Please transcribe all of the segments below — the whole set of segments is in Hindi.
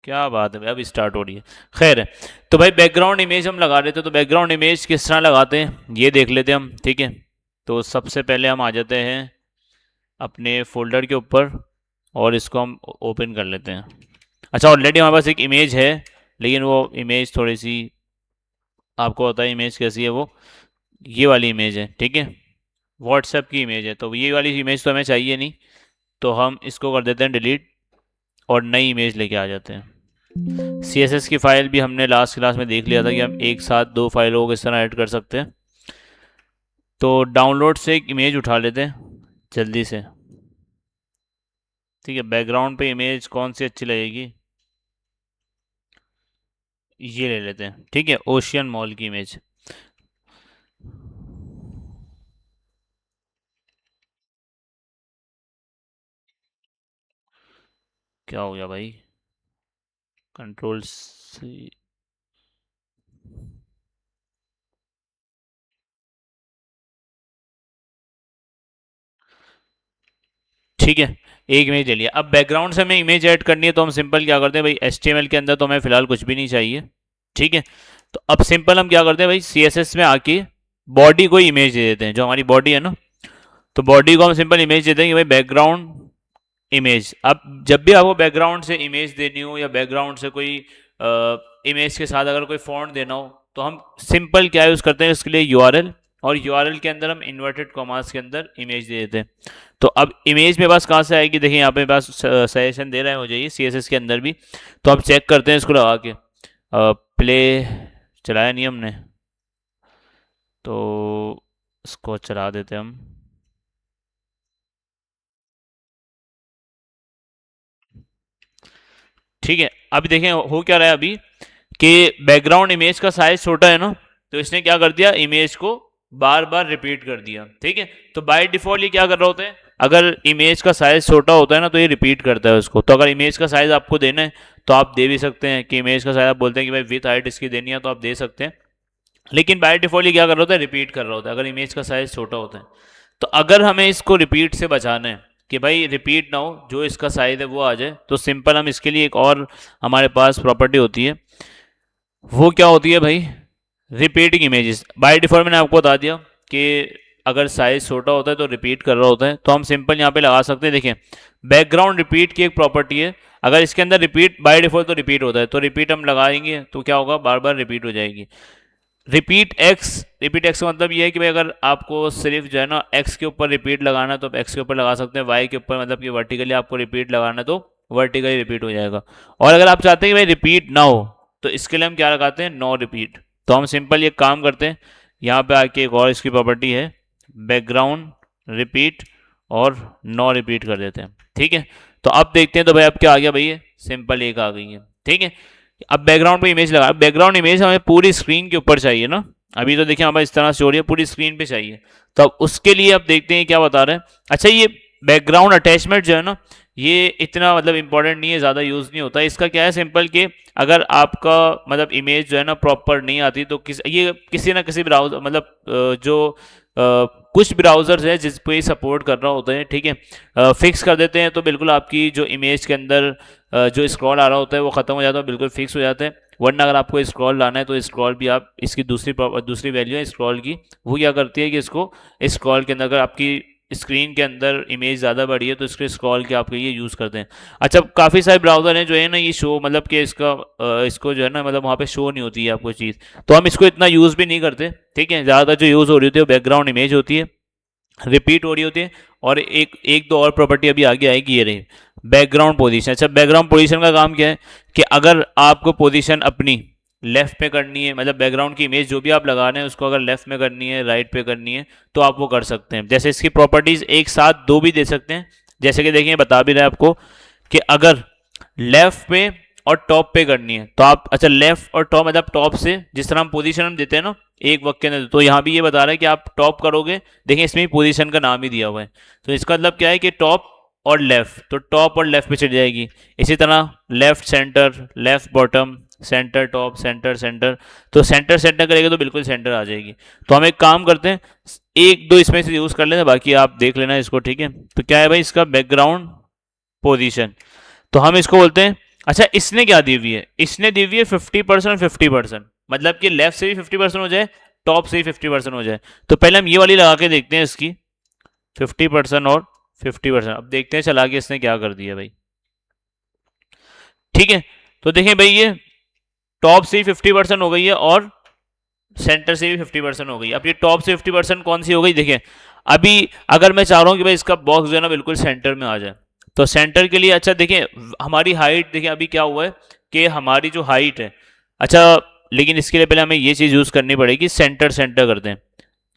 क्या बात है भाई, अब स्टार्ट हो रही है। खैर है। तो भाई बैकग्राउंड इमेज हम लगा रहे थे, तो बैकग्राउंड इमेज किस तरह लगाते हैं ये देख लेते हैं हम, ठीक है। तो सबसे पहले हम आ जाते हैं अपने फोल्डर के ऊपर और इसको हम ओपन कर लेते हैं। अच्छा, ऑलरेडी हमारे पास एक इमेज है, लेकिन वो इमेज थोड़ी सी, आपको पता है इमेज कैसी है वो, ये वाली इमेज है, ठीक है। व्हाट्सएप की इमेज है, तो ये वाली इमेज तो हमें चाहिए नहीं, तो हम इसको कर देते हैं डिलीट और नई इमेज लेके आ जाते हैं। CSS की फाइल भी हमने लास्ट क्लास में देख लिया था कि हम एक साथ दो फाइलों को किस तरह ऐड कर सकते हैं। तो डाउनलोड से एक इमेज उठा लेते हैं जल्दी से, ठीक है। बैकग्राउंड पे इमेज कौन सी अच्छी लगेगी, ये ले लेते हैं, ठीक है, ओशियन मॉल की इमेज। क्या हो गया भाई, कंट्रोल सी, ठीक है। एक इमेज ले लिया। अब बैकग्राउंड से हमें इमेज ऐड करनी है, तो हम सिंपल क्या करते हैं भाई, HTML के अंदर तो हमें फिलहाल कुछ भी नहीं चाहिए, ठीक है। तो अब सिंपल हम क्या करते हैं भाई, CSS में आके बॉडी को इमेज दे देते हैं, जो हमारी बॉडी है ना, तो बॉडी को हम सिंपल इमेज देते हैं कि भाई बैकग्राउंड इमेज। अब जब भी आपको बैकग्राउंड से इमेज देनी हो या बैकग्राउंड से कोई इमेज के साथ अगर कोई फॉन्ट देना हो, तो हम सिंपल क्या यूज़ करते हैं इसके लिए, URL, और URL के अंदर हम इन्वर्टेड कॉमास के अंदर इमेज दे देते हैं। तो अब इमेज मेरे पास कहाँ से आएगी, देखिए यहाँ पे मेरे पास सजेशन दे रहा है मुझे ये CSS के अंदर भी। तो अब चेक करते हैं इसको लगा के, प्ले चलाया नहीं हमने, तो इसको चला देते हैं हम। ठीक है, अभी देखें हो क्या रहा है अभी, कि बैकग्राउंड इमेज का साइज छोटा है ना, तो इसने क्या कर दिया, इमेज को बार बार रिपीट कर दिया, ठीक है। तो बाय डिफॉल्ट ये क्या कर रहा होता है, अगर इमेज का साइज छोटा होता है ना, तो ये रिपीट करता है उसको। तो अगर इमेज का साइज आपको देना है तो आप दे भी सकते हैं, कि इमेज का साइज आप बोलते हैं कि भाई विथ हाइट इसकी देनी है, तो आप दे सकते हैं। लेकिन बाय डिफॉल्ट ये क्या कर रहा होता है, रिपीट कर रहा होता है अगर इमेज का साइज छोटा होता है। तो अगर हमें इसको रिपीट से बचाना है कि भाई रिपीट ना हो, जो इसका साइज है वो आ जाए, तो सिंपल हम इसके लिए एक और हमारे पास प्रॉपर्टी होती है, वो क्या होती है भाई, रिपीटिंग इमेजेस। बाय डिफॉल्ट मैंने आपको बता दिया कि अगर साइज छोटा होता है तो रिपीट कर रहा होता है, तो हम सिंपल यहाँ पे लगा सकते हैं। देखें, बैकग्राउंड रिपीट की एक प्रॉपर्टी है, अगर इसके अंदर रिपीट बाय डिफॉल्ट तो रिपीट होता है, तो रिपीट हम लगाएंगे तो क्या होगा, बार बार रिपीट हो जाएगी। रिपीट एक्स का मतलब ये है कि भाई अगर आपको सिर्फ जो है ना एक्स के ऊपर रिपीट लगाना है तो आप एक्स के ऊपर लगा सकते हैं, वाई के ऊपर मतलब कि वर्टिकली आपको रिपीट लगाना है तो वर्टिकली रिपीट हो जाएगा। और अगर आप चाहते हैं कि भाई रिपीट ना हो, तो इसके लिए हम क्या लगाते हैं, नो रिपीट। तो हम सिंपल ये काम करते हैं, यहाँ पे आके एक और इसकी प्रॉपर्टी है, बैकग्राउंड रिपीट और नो रिपीट कर देते हैं, ठीक है। तो अब देखते हैं, तो भाई अब क्या आ गया, भाई सिंपल एक आ गई है, ठीक है। अब बैकग्राउंड पे इमेज लगा, बैकग्राउंड इमेज हमें पूरी स्क्रीन के ऊपर चाहिए ना, अभी तो देखिए हमारे इस तरह से हो रही है, पूरी स्क्रीन पे चाहिए। तो अब उसके लिए अब देखते हैं क्या बता रहे हैं। अच्छा, ये बैकग्राउंड अटैचमेंट जो है ना, ये इतना मतलब इंपॉर्टेंट नहीं है, ज़्यादा यूज़ नहीं होता। इसका क्या है सिंपल कि अगर आपका मतलब इमेज जो है ना प्रॉपर नहीं आती, तो ये किसी ना किसी ब्राउजर मतलब जो कुछ ब्राउजर्स हैं जिस पे सपोर्ट कर रहा होता है, ठीक है, फिक्स कर देते हैं, तो बिल्कुल आपकी जो इमेज के अंदर जो स्क्रॉल आ रहा होता है वो ख़त्म हो जाता है, बिल्कुल फिक्स हो जाता है। वरना अगर आपको स्क्रॉल लाना है तो स्क्रॉल भी आप, इसकी दूसरी वैल्यू है स्क्रॉल की, वो क्या करती है कि इसको स्क्रॉल के अंदर अगर आपकी स्क्रीन के अंदर इमेज ज़्यादा बड़ी है तो इसके स्क्रॉल के आपके ये यूज़ करते हैं। अच्छा, काफ़ी सारे ब्राउज़र हैं जो है ना ये शो मतलब कि इसको जो है ना मतलब वहाँ पे शो नहीं होती है आपको चीज़, तो हम इसको इतना यूज़ भी नहीं करते, ठीक है। ज़्यादातर जो यूज़ हो रही होती है वो बैकग्राउंड इमेज होती है, रिपीट हो रही होती है, और एक एक दो और प्रॉपर्टी अभी आगे आएगी, ये रही बैकग्राउंड पोजीशन। अच्छा, बैकग्राउंड पोजीशन का काम क्या है कि अगर आपको पोजीशन अपनी लेफ्ट पे करनी है, मतलब बैकग्राउंड की इमेज जो भी आप लगा रहे हैं उसको अगर लेफ्ट में करनी है, राइट पे करनी है, तो आप वो कर सकते हैं। जैसे इसकी प्रॉपर्टीज एक साथ दो भी दे सकते हैं, जैसे कि देखिए बता भी रहे हैं आपको कि अगर लेफ्ट पे और टॉप पे करनी है तो आप, अच्छा लेफ्ट और टॉप मतलब टॉप से जिस तरह हम पोजीशन हम देते हैं ना एक वक्त के अंदर, तो यहाँ भी ये बता रहा है कि आप टॉप करोगे, देखिए इसमें पोजीशन का नाम ही दिया हुआ है, तो इसका मतलब क्या है कि टॉप और लेफ्ट, तो टॉप और लेफ्ट पे चली जाएगी। इसी तरह left centre, left bottom, centre top, centre centre, तो सेंटर सेंटर करेंगे तो बिल्कुल सेंटर आ जाएगी। तो हम एक काम करते हैं, एक दो इसमें से यूज़ कर लेते हैं, बाकी आप देख लेना इसको, ठीक है। तो क्या है भाई इसका बैकग्राउंड पोजीशन, तो हम इसको बोलते हैं, अच्छा इसने क्या दी हुई है, इसने दी हुई है 50% और 50%, मतलब कि लेफ्ट से भी 50% हो जाए, टॉप से भी 50% हो जाए। तो पहले हम ये वाली लगा के देखते हैं इसकी, 50% और 50%। अब देखते हैं चला के इसने क्या कर दिया भाई। ठीक है, तो देखें भाई ये टॉप से भी 50% हो गई है और सेंटर से भी 50% हो गई। अब ये टॉप से 50% कौन सी हो गई, देखिए अभी अगर मैं चाह रहा हूँ कि भाई इसका बॉक्स जो है ना बिल्कुल सेंटर में आ जाए, तो सेंटर के लिए अच्छा देखिए हमारी हाइट, देखिए अभी क्या हुआ है कि हमारी जो हाइट है, अच्छा लेकिन इसके लिए पहले हमें ये चीज़ यूज़ करनी पड़ेगी, सेंटर सेंटर करते हैं,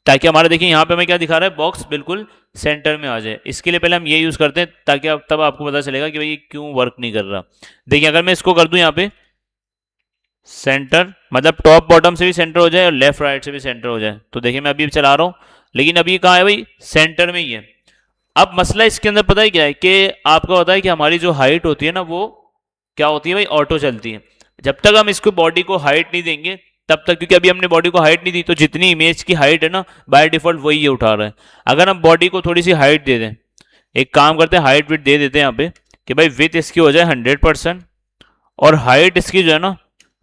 ताकि हमारा देखिए यहाँ पे हमें क्या दिखा रहा है, बॉक्स बिल्कुल सेंटर में आ जाए। इसके लिए पहले हम ये यूज़ करते हैं ताकि तब आपको पता चलेगा कि भाई ये क्यों वर्क नहीं कर रहा। देखिए अगर मैं इसको कर दूं यहाँ पे सेंटर, मतलब टॉप बॉटम से भी सेंटर हो जाए और लेफ्ट राइट से भी सेंटर हो जाए, तो देखिए मैं अभी चला रहा हूँ, लेकिन अभी कहाँ है भाई, सेंटर में ही है। अब मसला इसके अंदर पता है क्या है कि आपको पता है कि हमारी जो हाइट होती है ना वो क्या होती है भाई, ऑटो चलती है। जब तक हम इसको बॉडी को हाइट नहीं देंगे तब तक, क्योंकि अभी हमने बॉडी को हाइट नहीं दी, तो जितनी इमेज की हाइट है ना बाय डिफॉल्ट वही ये उठा रहा है। अगर हम बॉडी को थोड़ी सी हाइट दे दें, एक काम करते हैं हाइट विथ दे देते हैं यहाँ पे कि भाई विथ इसकी हो जाए 100% और हाइट इसकी जो है ना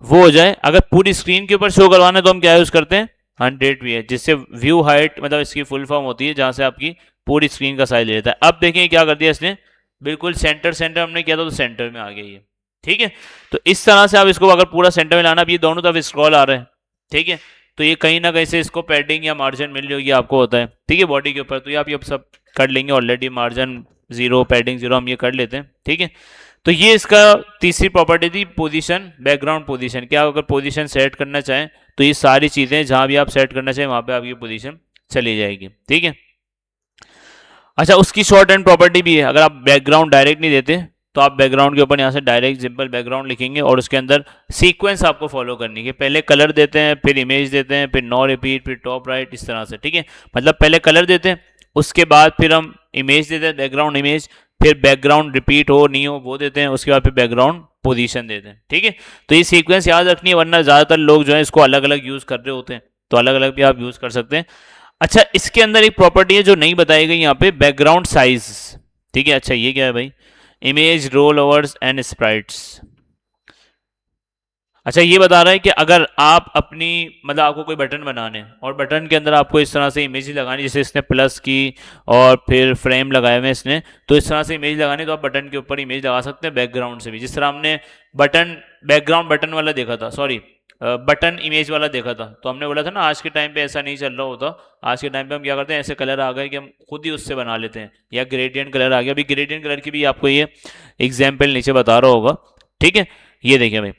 वो हो जाए, अगर पूरी स्क्रीन के ऊपर शो करवाना है तो हम क्या यूज करते हैं 100 भी है, जिससे व्यू हाइट मतलब इसकी फुल फॉर्म होती है जहां से आपकी पूरी स्क्रीन का साइज ले लेता है। अब देखिए क्या कर दिया इसने, बिल्कुल सेंटर सेंटर हमने किया था तो सेंटर में आ गया ये। ठीक है, तो इस तरह से आप इसको अगर पूरा सेंटर में लाना, अब ये दोनों तरफ स्क्रॉल आ रहे हैं, ठीक है, तो ये कहीं ना कहीं से इसको पैडिंग या मार्जिन मिल रही होगी आपको, होता है ठीक है बॉडी के ऊपर, तो ये आप ये सब कर लेंगे already, margin zero padding zero हम ये कर लेते हैं। ठीक है, तो ये इसका तीसरी प्रॉपर्टी थी पोजीशन, बैकग्राउंड पोजीशन। क्या अगर पोजीशन सेट करना चाहें तो ये सारी चीज़ें जहां भी आप सेट करना चाहें वहां पे आपकी पोजीशन चली जाएगी। ठीक है, अच्छा उसकी शॉर्ट एंड प्रॉपर्टी भी है, अगर आप बैकग्राउंड डायरेक्ट नहीं देते तो आप बैकग्राउंड के ऊपर यहाँ से डायरेक्ट सिंपल बैकग्राउंड लिखेंगे और उसके अंदर सीक्वेंस आपको फॉलो करनी है, पहले कलर देते हैं, फिर इमेज देते हैं, फिर नो रिपीट, फिर टॉप राइट, इस तरह से। ठीक है, मतलब पहले कलर देते हैं, उसके बाद फिर हम इमेज देते हैं, बैकग्राउंड इमेज, फिर बैकग्राउंड रिपीट हो नहीं हो वो देते हैं, उसके बाद फिर बैकग्राउंड पोजीशन देते हैं। ठीक है, तो ये सीक्वेंस याद रखनी है, वरना ज़्यादातर लोग जो है इसको अलग अलग यूज़ कर रहे होते हैं, तो अलग अलग भी आप यूज़ कर सकते हैं। अच्छा इसके अंदर एक प्रॉपर्टी है जो नहीं बताई गई यहाँ पे, बैकग्राउंड साइज। ठीक है, अच्छा ये क्या है भाई, image rollovers and sprites. अच्छा ये बता रहा है कि अगर आप अपनी मतलब आपको कोई बटन बनाने और बटन के अंदर आपको इस तरह से इमेज लगानी, जैसे इसने प्लस की और फिर फ्रेम लगाए हुए इसने, तो इस तरह से इमेज लगानी तो आप बटन के ऊपर इमेज लगा सकते हैं बैकग्राउंड से भी, जिस तरह हमने बटन बैकग्राउंड बटन वाला देखा था, सॉरी बटन इमेज वाला देखा था। तो हमने बोला था ना आज के टाइम पे ऐसा नहीं चल रहा होता, आज के टाइम पे हम क्या करते हैं, ऐसे कलर आ गए कि हम खुद ही उससे बना लेते हैं, या ग्रेडियंट कलर आ गया। अभी ग्रेडियंट कलर की भी आपको ये एग्जाम्पल नीचे बता रहा होगा। ठीक है, ये देखिए भाई।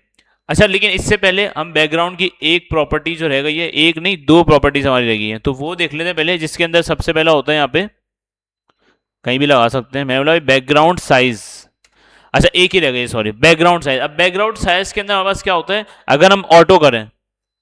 अच्छा लेकिन इससे पहले हम बैकग्राउंड की एक प्रॉपर्टी जो रह गई है, एक नहीं दो प्रॉपर्टीज हमारी रह गई हैं, तो वो देख लेते हैं पहले, जिसके अंदर सबसे पहला होता है यहाँ पे, कहीं भी लगा सकते हैं, मैं बोला बैकग्राउंड साइज। अच्छा एक ही रह गई सॉरी, बैकग्राउंड साइज। अब बैकग्राउंड साइज के अंदर हमारे पास क्या होता है, अगर हम ऑटो करें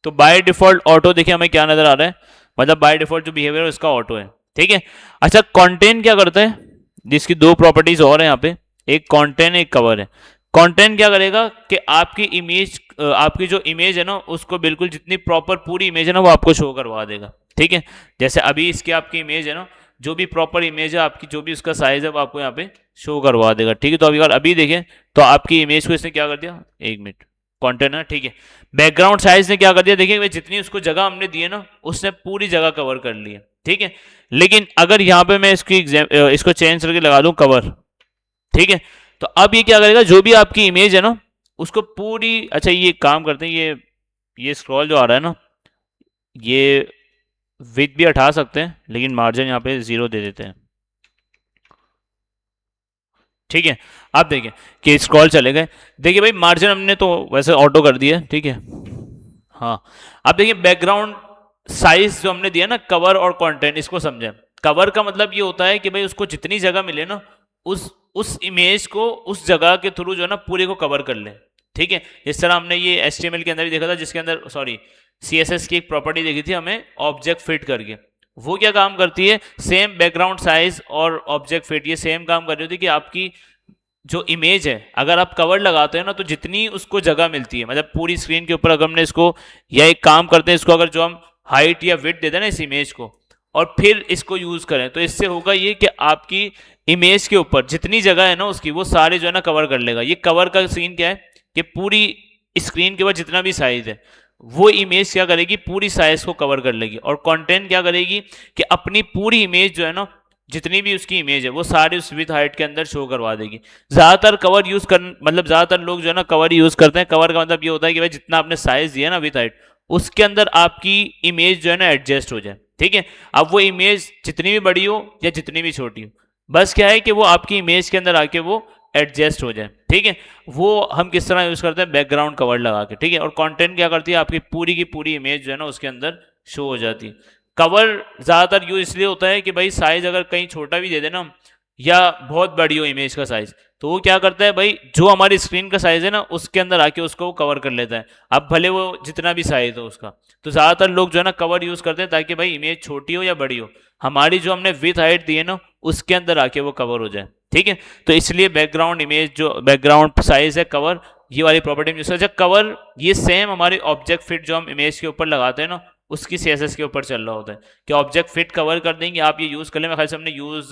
तो बाय डिफॉल्ट ऑटो, देखिए हमें क्या नजर आ रहा है, मतलब बाय डिफॉल्ट जो बिहेवियर है उसका ऑटो है। ठीक है, अच्छा कंटेंट क्या करता है, जिसकी दो प्रॉपर्टीज और है यहाँ पे, एक कंटेंट एक कवर है। कंटेंट क्या करेगा कि आपकी इमेज, आपकी जो इमेज है ना उसको बिल्कुल जितनी प्रॉपर पूरी इमेज है ना वो आपको शो करवा देगा। ठीक है, जैसे अभी इसकी आपकी इमेज है ना, जो भी प्रॉपर इमेज है आपकी, जो भी उसका साइज है वो आपको यहाँ पे शो करवा देगा। ठीक है, तो अभी देखें तो आपकी इमेज को इसने क्या कर दिया, एक मिनट, कंटेंट है ठीक है, बैकग्राउंड साइज ने क्या कर दिया, देखिए जितनी उसको जगह हमने दी है ना उसने पूरी जगह कवर कर ली है। ठीक है, लेकिन अगर यहाँ पे मैं इसको चेंज करके लगा दूं कवर, ठीक है, तो अब ये क्या करेगा, जो भी आपकी इमेज है ना उसको पूरी, अच्छा ये काम करते हैं, ये स्क्रॉल जो आ रहा है ना, ये विथ भी हटा सकते हैं लेकिन मार्जिन यहाँ पे 0 दे देते हैं। ठीक है, आप देखिए कि स्क्रॉल चले गए, देखिए भाई मार्जिन हमने तो वैसे ऑटो कर दिया। ठीक है, हाँ अब देखिए बैकग्राउंड साइज जो हमने दिया ना कवर और कंटेंट, इसको समझें। कवर का मतलब ये होता है कि भाई उसको जितनी जगह मिले ना उस इमेज को उस जगह के थ्रू जो है ना पूरे को कवर कर ले। ठीक है, इस तरह हमने ये HTML के अंदर भी देखा था, जिसके अंदर सॉरी CSS की एक प्रॉपर्टी देखी थी हमें, ऑब्जेक्ट फिट करके। वो क्या काम करती है, सेम बैकग्राउंड साइज और ऑब्जेक्ट फिट ये सेम काम कर रही होती है कि आपकी जो इमेज है अगर आप कवर लगाते हैं ना तो जितनी उसको जगह मिलती है, मतलब पूरी स्क्रीन के ऊपर अगर हमने इसको, या एक काम करते हैं इसको, अगर जो हम हाइट या विड्थ देते हैं ना इस इमेज को, और फिर इसको यूज करें, तो इससे होगा ये कि आपकी इमेज के ऊपर जितनी जगह है ना उसकी, वो सारे जो है ना कवर कर लेगा। ये कवर का सीन क्या है कि पूरी स्क्रीन के ऊपर जितना भी साइज है वो इमेज क्या करेगी, पूरी साइज को कवर कर लेगी। और कंटेंट क्या करेगी कि अपनी पूरी इमेज जो है ना, जितनी भी उसकी इमेज है वो सारी उस विथ हाइट के अंदर शो करवा देगी। ज्यादातर कवर यूज कर, मतलब ज्यादातर लोग जो है ना कवर यूज करते हैं। कवर का मतलब ये होता है कि भाई जितना आपने साइज दिया ना विथ हाइट, उसके अंदर आपकी इमेज जो है ना एडजस्ट हो जाए। ठीक है, अब वो इमेज जितनी भी बड़ी हो या जितनी भी छोटी हो, बस क्या है कि वो आपकी इमेज के अंदर आके वो एडजस्ट हो जाए। ठीक है, वो हम किस तरह यूज करते हैं, बैकग्राउंड कवर लगा के। ठीक है, और कंटेंट क्या करती है, आपकी पूरी की पूरी इमेज जो है ना उसके अंदर शो हो जाती है। कवर ज्यादातर यूज इसलिए होता है कि भाई साइज अगर कहीं छोटा भी दे देना या बहुत बड़ी हो इमेज का साइज, तो वो क्या करता है भाई, जो हमारी स्क्रीन का साइज है ना उसके अंदर आके उसको वो कवर कर लेता है। अब भले वो जितना भी साइज हो उसका, तो ज्यादातर लोग जो है ना कवर यूज करते हैं ताकि भाई इमेज छोटी हो या बड़ी हो, हमारी जो हमने विथ हाइट दी है ना उसके अंदर आके वो कवर हो जाए। ठीक है, तो इसलिए बैकग्राउंड इमेज जो बैकग्राउंड साइज है कवर, ये वाली प्रॉपर्टी यूज करते हैं। कवर ये सेम हमारे ऑब्जेक्ट फिट जो हम इमेज के ऊपर लगाते हैं ना उसकी सीएसएस के ऊपर चल रहा होता है कि ऑब्जेक्ट फिट कवर कर देंगे। आप ये यूज कर लें, मेरे ख्याल से हमने यूज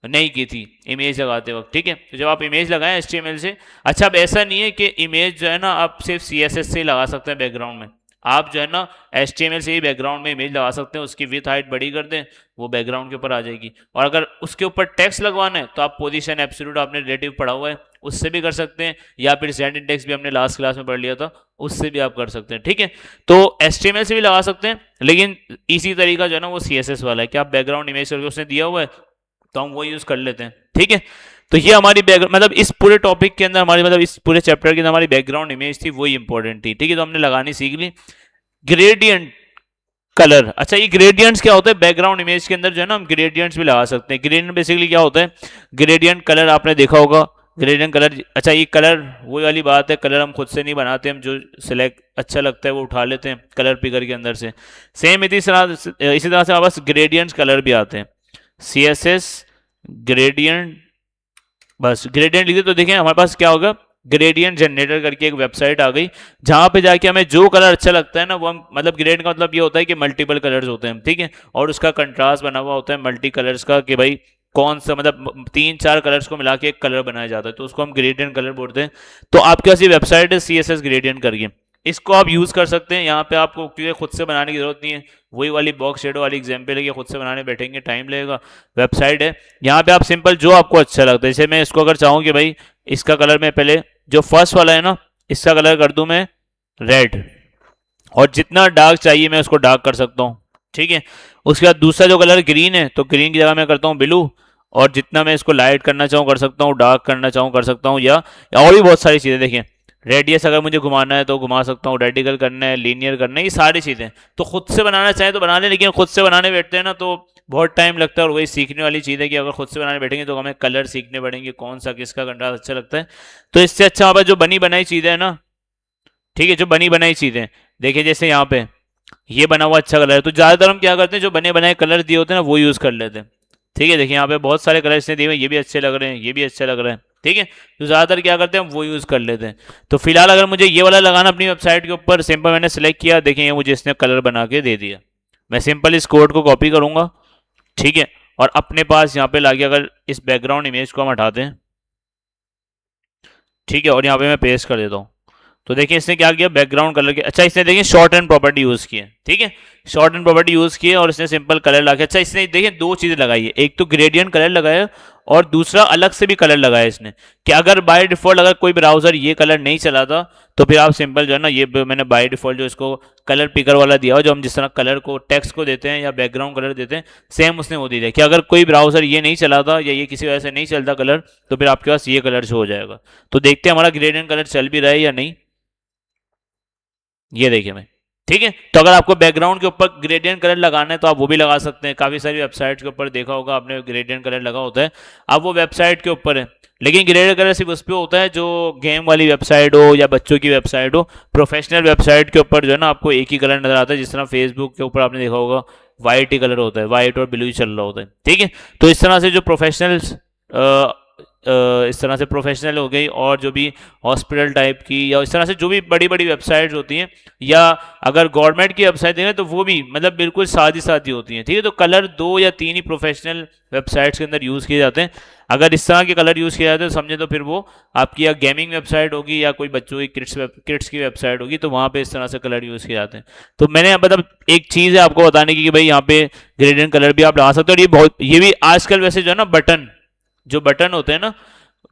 नहीं की थी इमेज लगाते वक्त। ठीक है, तो जब आप इमेज लगाएं HTML से, अच्छा अब ऐसा नहीं है कि इमेज जो है ना आप सिर्फ CSS से ही लगा सकते हैं बैकग्राउंड में, आप जो है ना HTML से ही बैकग्राउंड में इमेज लगा सकते हैं। उसकी विथ हाइट बड़ी कर दें, वो बैकग्राउंड के ऊपर आ जाएगी। और अगर उसके ऊपर टेक्स्ट लगवाना है तो आप पोजीशन एब्सोल्यूट आपने रिलेटिव पढ़ा हुआ है उससे भी कर सकते हैं, या फिर Z इंडेक्स भी हमने लास्ट क्लास में पढ़ लिया था उससे भी आप कर सकते हैं। ठीक है, तो HTML से भी लगा सकते हैं, लेकिन इसी तरीका जो है ना वो CSS वाला है कि आप बैकग्राउंड इमेज करके उसने दिया हुआ है तो हम वो यूज कर लेते हैं। ठीक है, तो ये हमारी मतलब इस पूरे टॉपिक के अंदर हमारी, मतलब इस पूरे चैप्टर के अंदर हमारी बैकग्राउंड इमेज थी, वही इंपॉर्टेंट थी। ठीक है, तो हमने लगानी सीख ली। ग्रेडियंट कलर, अच्छा ये ग्रेडियंट्स क्या होता है, बैकग्राउंड इमेज के अंदर जो है ना हम ग्रेडियंट्स भी लगा सकते हैं। ग्रेडियंट बेसिकली क्या होता है, ग्रेडियंट कलर आपने देखा होगा, ग्रेडियंट कलर, अच्छा ये कलर वही वाली बात है, कलर हम खुद से नहीं बनाते, हम जो सिलेक्ट अच्छा लगता है वो उठा लेते हैं कलर पिकर के अंदर से। सेम इसी तरह से हमारे पास ग्रेडियंट्स कलर भी आते हैं, CSS ग्रेडियंट, बस ग्रेडियंट लिखे तो देखें हमारे पास क्या होगा, ग्रेडियंट जनरेटर करके एक वेबसाइट आ गई जहां पे जाके हमें जो कलर अच्छा लगता है ना वो हम, मतलब ग्रेडियंट का मतलब ये होता है कि मल्टीपल कलर्स होते हैं। ठीक है, और उसका कंट्रास्ट बना हुआ होता है मल्टी कलर्स का, कि भाई कौन सा, मतलब 3-4 कलर्स को मिला के एक कलर बनाया जाता है, तो उसको हम ग्रेडियंट कलर बोलते हैं। तो आपके पास ये वेबसाइट है CSS ग्रेडियंट करके, इसको आप यूज कर सकते हैं। यहाँ पे आपको क्योंकि खुद से बनाने की जरूरत नहीं है, वही वाली बॉक्स शेडो वाली एग्जाम्पल है कि खुद से बनाने बैठेंगे टाइम लगेगा। वेबसाइट है, यहाँ पे आप सिंपल जो आपको अच्छा लगता है, जैसे मैं इसको अगर चाहूँ कि भाई इसका कलर मैं पहले जो फर्स्ट वाला है ना इसका कलर कर दूं मैं रेड, और जितना डार्क चाहिए मैं उसको डार्क कर सकता हूँ। ठीक है, उसके बाद दूसरा जो कलर ग्रीन है तो ग्रीन की जगह मैं करता हूँ ब्लू, और जितना मैं इसको लाइट करना चाहूँ कर सकता हूँ, डार्क करना चाहूँ कर सकता हूँ, या और भी बहुत सारी चीज़ें। देखें रेडियस अगर मुझे घुमाना है तो घुमा सकता हूँ, रेडिकल करना है, लीनियर करना है, ये सारी चीज़ें तो खुद से बनाना चाहे तो बना लें, लेकिन खुद से बनाने बैठते हैं ना तो बहुत टाइम लगता है। और वही सीखने वाली चीज़ है कि अगर खुद से बनाने बैठेंगे तो हमें कलर सीखने पड़ेंगे, कौन सा किसका कंट्रास्ट अच्छा लगता है। तो इससे अच्छा हमारे जो बनी बनाई चीज़ें है ना, ठीक है, जो बनी बनाई चीज़ें देखिए, जैसे यहाँ पे ये बना हुआ अच्छा कलर है, तो ज़्यादातर हम क्या करते हैं जो बने बनाए कलर दिए होते हैं ना वो यूज़ कर लेते हैं। ठीक है, देखिए यहाँ पे बहुत सारे कलर इसने दिए हुए, ये भी अच्छे लग रहे हैं, ये भी अच्छा लग रहा है। ठीक है, तो ज़्यादातर क्या करते हैं हम वो यूज़ कर लेते हैं। तो फिलहाल अगर मुझे ये वाला लगाना अपनी वेबसाइट के ऊपर, सिंपल मैंने सेलेक्ट किया, देखिए मुझे इसने कलर बना के दे दिया। मैं सिंपल इस कोड को कॉपी करूँगा, ठीक है, और अपने पास यहाँ पे लाके अगर इस बैकग्राउंड इमेज को हम हटाते हैं, ठीक है, और यहाँ पे मैं पेस्ट कर देता हूँ, तो देखिए इसने क्या किया बैकग्राउंड कलर के, अच्छा इसने देखिए शॉर्ट एंड प्रॉपर्टी यूज की है। ठीक है, शॉर्ट एंड प्रॉपर्टी यूज की है और इसने सिंपल कलर लगा, अच्छा इसने देखिए दो चीजें लगाई है, एक तो ग्रेडियंट कलर लगाया और दूसरा अलग से भी कलर लगाया इसने, कि अगर बाय डिफॉल्ट अगर कोई ब्राउजर ये कलर नहीं चलाता तो फिर आप सिंपल जो है ना, ये मैंने बाय डिफॉल्ट जो इसको कलर पिकर वाला दिया हो, जो हम जिस तरह कलर को टेक्स्ट को देते हैं या बैकग्राउंड कलर देते हैं, सेम उसने वो दिया कि अगर कोई ब्राउजर ये नहीं चलाता या ये किसी वजह से नहीं चलता कलर, तो फिर आपके पास ये कलर शो हो जाएगा। तो देखते हैं हमारा ग्रेडियंट कलर चल भी रहा है या नहीं, ये देखिए मैं। ठीक है, तो अगर आपको बैकग्राउंड के ऊपर ग्रेडियंट कलर लगाना है तो आप वो भी लगा सकते हैं। काफी सारी वेबसाइट के ऊपर देखा होगा आपने ग्रेडियंट कलर लगा होता है, अब वो वेबसाइट के ऊपर है, लेकिन ग्रेडियंट कलर सिर्फ उस पर होता है जो गेम वाली वेबसाइट हो या बच्चों की वेबसाइट हो। प्रोफेशनल वेबसाइट के ऊपर जो है ना आपको एक ही कलर नजर आता है, जिस तरह फेसबुक के ऊपर आपने देखा होगा वाइट ही कलर होता है, वाइट और ब्लू ही चल रहा होता है। ठीक है, तो इस तरह से जो प्रोफेशनल इस तरह से प्रोफेशनल हो गई, और जो भी हॉस्पिटल टाइप की या इस तरह से जो भी बड़ी बड़ी वेबसाइट्स होती हैं, या अगर गवर्नमेंट की वेबसाइट देखें तो वो भी मतलब बिल्कुल सादी सादी होती हैं, ठीक है। तो कलर 2 या 3 ही प्रोफेशनल वेबसाइट्स के अंदर यूज़ किए जाते हैं। अगर इस तरह के कलर यूज़ किए जाते हैं तो समझे तो फिर वो आपकी या गेमिंग वेबसाइट होगी या कोई बच्चों की किड्स की वेबसाइट होगी, तो वहाँ पे इस तरह से कलर यूज़ किए जाते हैं। तो मैंने मतलब एक चीज़ है आपको बताने की कि भाई यहाँ पे ग्रेडियंट कलर भी आप लगा सकते हो, और ये भी आजकल वैसे जो है ना जो बटन होते हैं ना,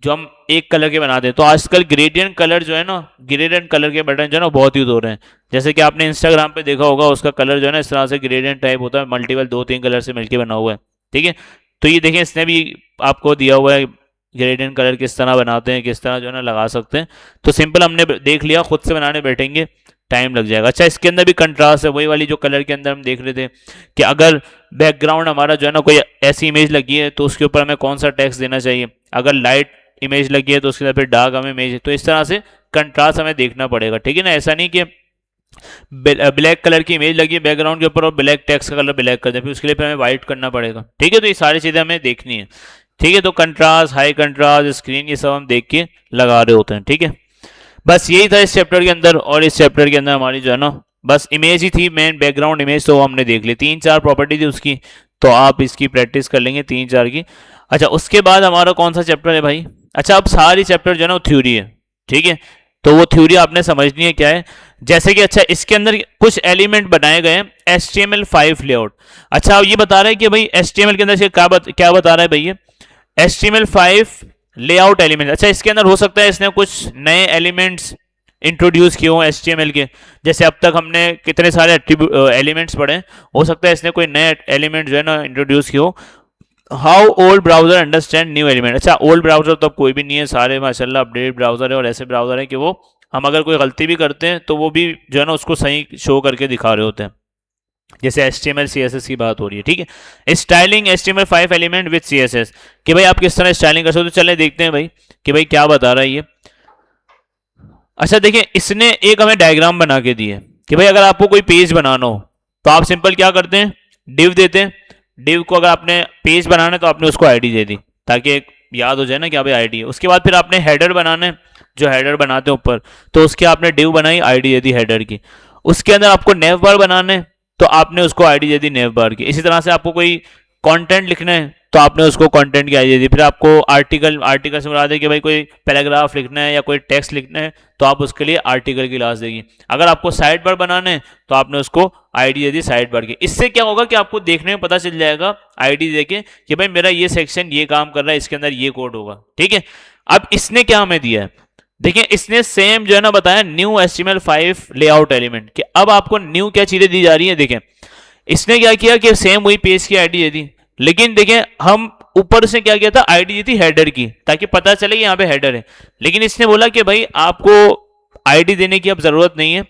जो हम एक कलर के बनाते हैं, तो आजकल ग्रेडियंट कलर जो है ना, ग्रेडियंट कलर के बटन जो है ना बहुत यूज हो रहे हैं। जैसे कि आपने इंस्टाग्राम पे देखा होगा, उसका कलर जो है ना इस तरह से ग्रेडियंट टाइप होता है, मल्टीपल 2-3 कलर से मिलकर बना हुआ है, ठीक है। तो ये देखें, इसने भी आपको दिया हुआ है ग्रेडियंट कलर किस तरह बनाते हैं, किस तरह जो है ना लगा सकते हैं। तो सिंपल हमने देख लिया, खुद से बनाने बैठेंगे टाइम लग जाएगा। अच्छा, इसके अंदर भी कंट्रास्ट है, वही वाली जो कलर के अंदर हम देख रहे थे कि अगर बैकग्राउंड हमारा जो है ना कोई ऐसी इमेज लगी है तो उसके ऊपर हमें कौन सा टेक्स्ट देना चाहिए, अगर लाइट इमेज लगी है तो उसके अंदर फिर डार्क हमें इमेज, तो इस तरह से कंट्रास्ट हमें देखना पड़ेगा, ठीक है ना। ऐसा नहीं कि ब्लैक कलर की इमेज लगी है बैकग्राउंड के ऊपर और ब्लैक टेक्स्ट का कलर ब्लैक कर दे, फिर उसके लिए फिर हमें व्हाइट करना पड़ेगा, ठीक है। तो ये सारी चीज़ें हमें देखनी है, ठीक है। तो कंट्रास्ट, हाई कंट्रास्ट, स्क्रीन, ये सब हम देख के लगा रहे होते हैं, ठीक है। बस यही था इस चैप्टर के अंदर, और इस चैप्टर के अंदर हमारी जो है ना बस इमेज ही थी, मेन बैकग्राउंड इमेज, तो वो हमने देख ली। 3-4 प्रॉपर्टी थी उसकी, तो आप इसकी प्रैक्टिस कर लेंगे 3-4 की। अच्छा, उसके बाद हमारा कौन सा चैप्टर है भाई? अच्छा, अब सारी चैप्टर जो है ना वो थ्योरी है, ठीक है। तो वो थ्योरी आपने समझनी है क्या है। जैसे कि अच्छा, इसके अंदर कुछ एलिमेंट बनाए गए हैं HTML5 लेआउट। अच्छा, अब ये बता रहा है कि भाई HTML के अंदर से क्या बता रहा है भाई, ये HTML5 लेआउट एलिमेंट। अच्छा, इसके अंदर हो सकता है इसने कुछ नए एलिमेंट्स इंट्रोड्यूस किए हों HTML के, जैसे अब तक हमने कितने सारे एलिमेंट्स पढ़े, हो सकता है इसने कोई नए एलिमेंट जो है ना इंट्रोड्यूस किए हो। How old browser understand new element. अच्छा, ओल्ड ब्राउजर तो अब कोई भी नहीं है, सारे माशाल्लाह अपडेट ब्राउजर है, और ऐसे ब्राउजर है कि वो हम अगर कोई गलती भी करते हैं तो वो भी जो है ना उसको सही शो करके दिखा रहे होते हैं, जैसे HTML CSS की बात हो रही है, ठीक है। Styling HTML5 element with CSS, कि भाई आप किस तरह स्टाइलिंग कर सकते हो। तो चले देखते हैं भाई कि भाई क्या बता रहा है ये। अच्छा देखिए, इसने एक हमें डायग्राम बना के दी है कि भाई अगर आपको कोई पेज बनाना हो तो आप सिंपल क्या करते हैं, डिव देते हैं। डिव को अगर आपने पेज बनाना है तो आपने उसको आईडी दे दी, ताकि एक याद हो जाए ना क्या भाई आईडी है। उसके बाद फिर आपने हेडर बनाना है, जो हेडर बनाते हैं ऊपर, तो उसके आपने डिव बनाई, आईडी दे दी हेडर की। उसके अंदर आपको नेव बार बनाना है तो आपने उसको आईडी दे दी नेव बार की। इसी तरह से आपको कोई कंटेंट लिखना है तो आपने उसको कंटेंट की आईडी दे दी। फिर आपको आर्टिकल से मुराद है कि भाई कोई पैराग्राफ लिखना है या कोई टेक्स्ट लिखना है तो आप उसके लिए आर्टिकल की क्लास देगी। अगर आपको साइड बार बनाना है तो आपने उसको आईडी दे दी साइड बार की। इससे क्या होगा कि आपको देखने में पता चल जाएगा आईडी देके कि भाई मेरा ये सेक्शन ये काम कर रहा है, इसके अंदर ये कोड होगा, ठीक है। अब इसने क्या हमें दिया है, देखिए इसने सेम जो है ना बताया न्यू HTML5 लेआउट एलिमेंट, कि अब आपको न्यू क्या चीजें दी जा रही है। देखें इसने क्या किया कि सेम वही पेज की आईडी दे दी, लेकिन देखें हम ऊपर से क्या किया था, आईडी दी थी हेडर की, ताकि पता चले कि यहाँ पे हेडर है। लेकिन इसने बोला कि भाई आपको आईडी देने की अब जरूरत नहीं है,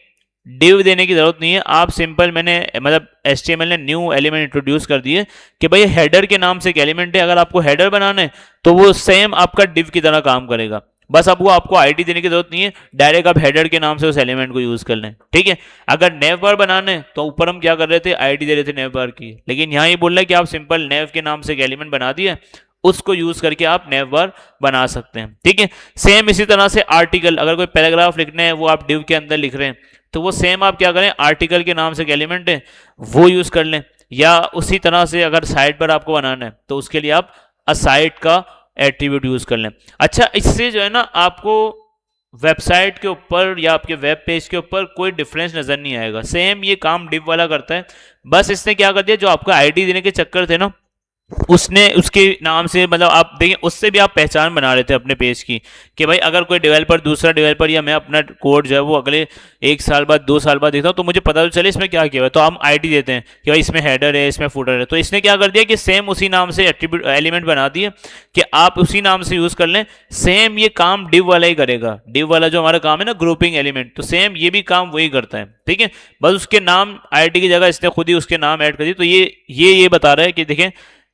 डिव देने की जरूरत नहीं है, आप सिंपल मैंने मतलब HTML ने न्यू एलिमेंट इंट्रोड्यूस कर दिए कि भाई हेडर के नाम से एक एलिमेंट है, अगर आपको हेडर बनाना है तो वो सेम आपका डिव की तरह काम करेगा। बस अब वो आपको आईडी देने की जरूरत नहीं है, डायरेक्ट आप हेडर के नाम से उस एलिमेंट को यूज कर लें, ठीक है। अगर नेव बार बनाने तो ऊपर हम क्या कर रहे थे, आईडी दे रहे थे नेव बार की, लेकिन यहाँ ये बोल रहा है कि आप सिंपल नेव के नाम से एक एलिमेंट बना दिए, उसको यूज करके आप नेव बार बना सकते हैं, ठीक है। सेम इसी तरह से आर्टिकल, अगर कोई पैराग्राफ लिखना है वो आप डिव के अंदर लिख रहे हैं तो वो सेम आप क्या करें, आर्टिकल के नाम से एक एलिमेंट है वो यूज कर लें। या उसी तरह से अगर साइट पर आपको बनाना है तो उसके लिए आप असाइट का एट्रीब्यूट यूज कर लें। अच्छा, इससे जो है ना आपको वेबसाइट के ऊपर या आपके वेब पेज के ऊपर कोई डिफरेंस नजर नहीं आएगा, सेम ये काम डिव वाला करता है। बस इसने क्या कर दिया, जो आपको आईडी देने के चक्कर थे ना, उसने उसके नाम से मतलब आप देखिए उससे भी आप पहचान बना रहे थे अपने पेज की, कि भाई अगर कोई डेवलपर, दूसरा डेवलपर या मैं अपना कोड जो है वो अगले 1 साल बाद 2 साल बाद देखता हूँ तो मुझे पता तो चले इसमें क्या किया है, तो हम आईडी देते हैं कि भाई इसमें हेडर है, इसमें फुटर है। तो इसने क्या कर दिया कि सेम उसी नाम से एट्रीब्यूट एलिमेंट बना दिए कि आप उसी नाम से यूज कर लें। सेम ये काम डिव वाला ही करेगा, डिव वाला जो हमारा काम है ना ग्रुपिंग एलिमेंट, तो सेम ये भी काम वही करता है, ठीक है। बस उसके नाम आईडी की जगह इसने खुद ही उसके नाम ऐड कर दिए। तो ये बता रहा है कि देखें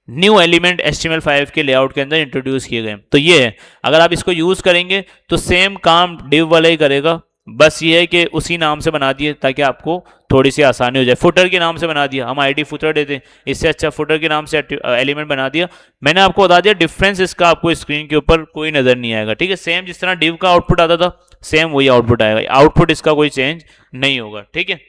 न्यू एलिमेंट HTML5 के लेआउट के अंदर इंट्रोड्यूस किए गए। तो ये है, अगर आप इसको यूज करेंगे तो सेम काम डिव वाला ही करेगा, बस ये है कि उसी नाम से बना दिए ताकि आपको थोड़ी सी आसानी हो जाए। फुटर के नाम से बना दिया, हम आईडी फुटर देते हैं, इससे अच्छा फुटर के नाम से एलिमेंट बना दिया। मैंने आपको बता दिया डिफरेंस इसका आपको स्क्रीन के ऊपर कोई नजर नहीं आएगा, ठीक है। सेम जिस तरह डिव का आउटपुट आता था सेम वही आउटपुट आएगा, आउटपुट इसका कोई चेंज नहीं होगा, ठीक है।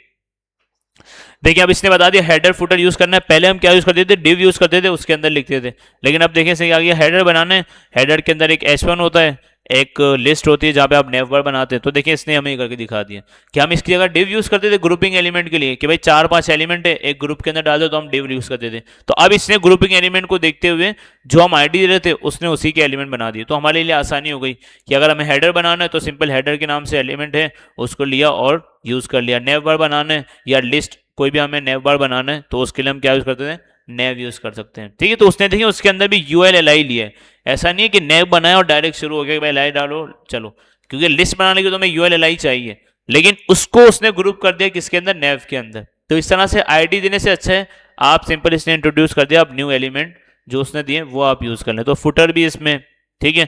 देखिए अब इसने बता दिया हेडर फुटर यूज करना है। पहले हम क्या यूज करते थे, डिव यूज करते थे, उसके अंदर लिखते थे। लेकिन अब देखिए सही आ गया, हेडर बनाने, हेडर के अंदर एक h1 होता है, एक लिस्ट होती है जहाँ पे आप नेवर बनाते हैं। तो देखिए इसने हमें करके दिखा दिया कि हम इसकी जगह डिव यूज करते थे ग्रुपिंग एलिमेंट के लिए, कि भाई 4-5 एलिमेंट है एक ग्रुप के अंदर डाल दो, तो हम डिव यूज करते थे। तो अब इसने ग्रुपिंग एलिमेंट को देखते हुए जो हम आईडी दे रहे थे उसने उसी के एलिमेंट बना दिए। तो हमारे लिए आसानी हो गई कि अगर हमें हेडर बनाना है तो सिंपल हेडर के नाम से एलिमेंट है उसको लिया और यूज कर लिया। नेवर बनाना है या लिस्ट कोई भी हमें नेव बार बनाना है तो उसके लिए हम क्या यूज करते थे, नेव यूज कर सकते हैं, ठीक है। तो उसने देखिए उसके अंदर भी यूएल एल लिया है। ऐसा नहीं है कि नेव बनाया और डायरेक्ट शुरू हो गया कि भाई एल डालो चलो, क्योंकि लिस्ट बनाने के तो हमें यूएल एल चाहिए, लेकिन उसको उसने ग्रुप कर दिया किसके अंदर, नेव के अंदर। तो इस तरह से आईडी देने से अच्छा है आप सिंपल इसने इंट्रोड्यूस कर दिया, आप न्यू एलिमेंट जो उसने दिए वो आप यूज कर लें। तो फुटर भी इसमें, ठीक है।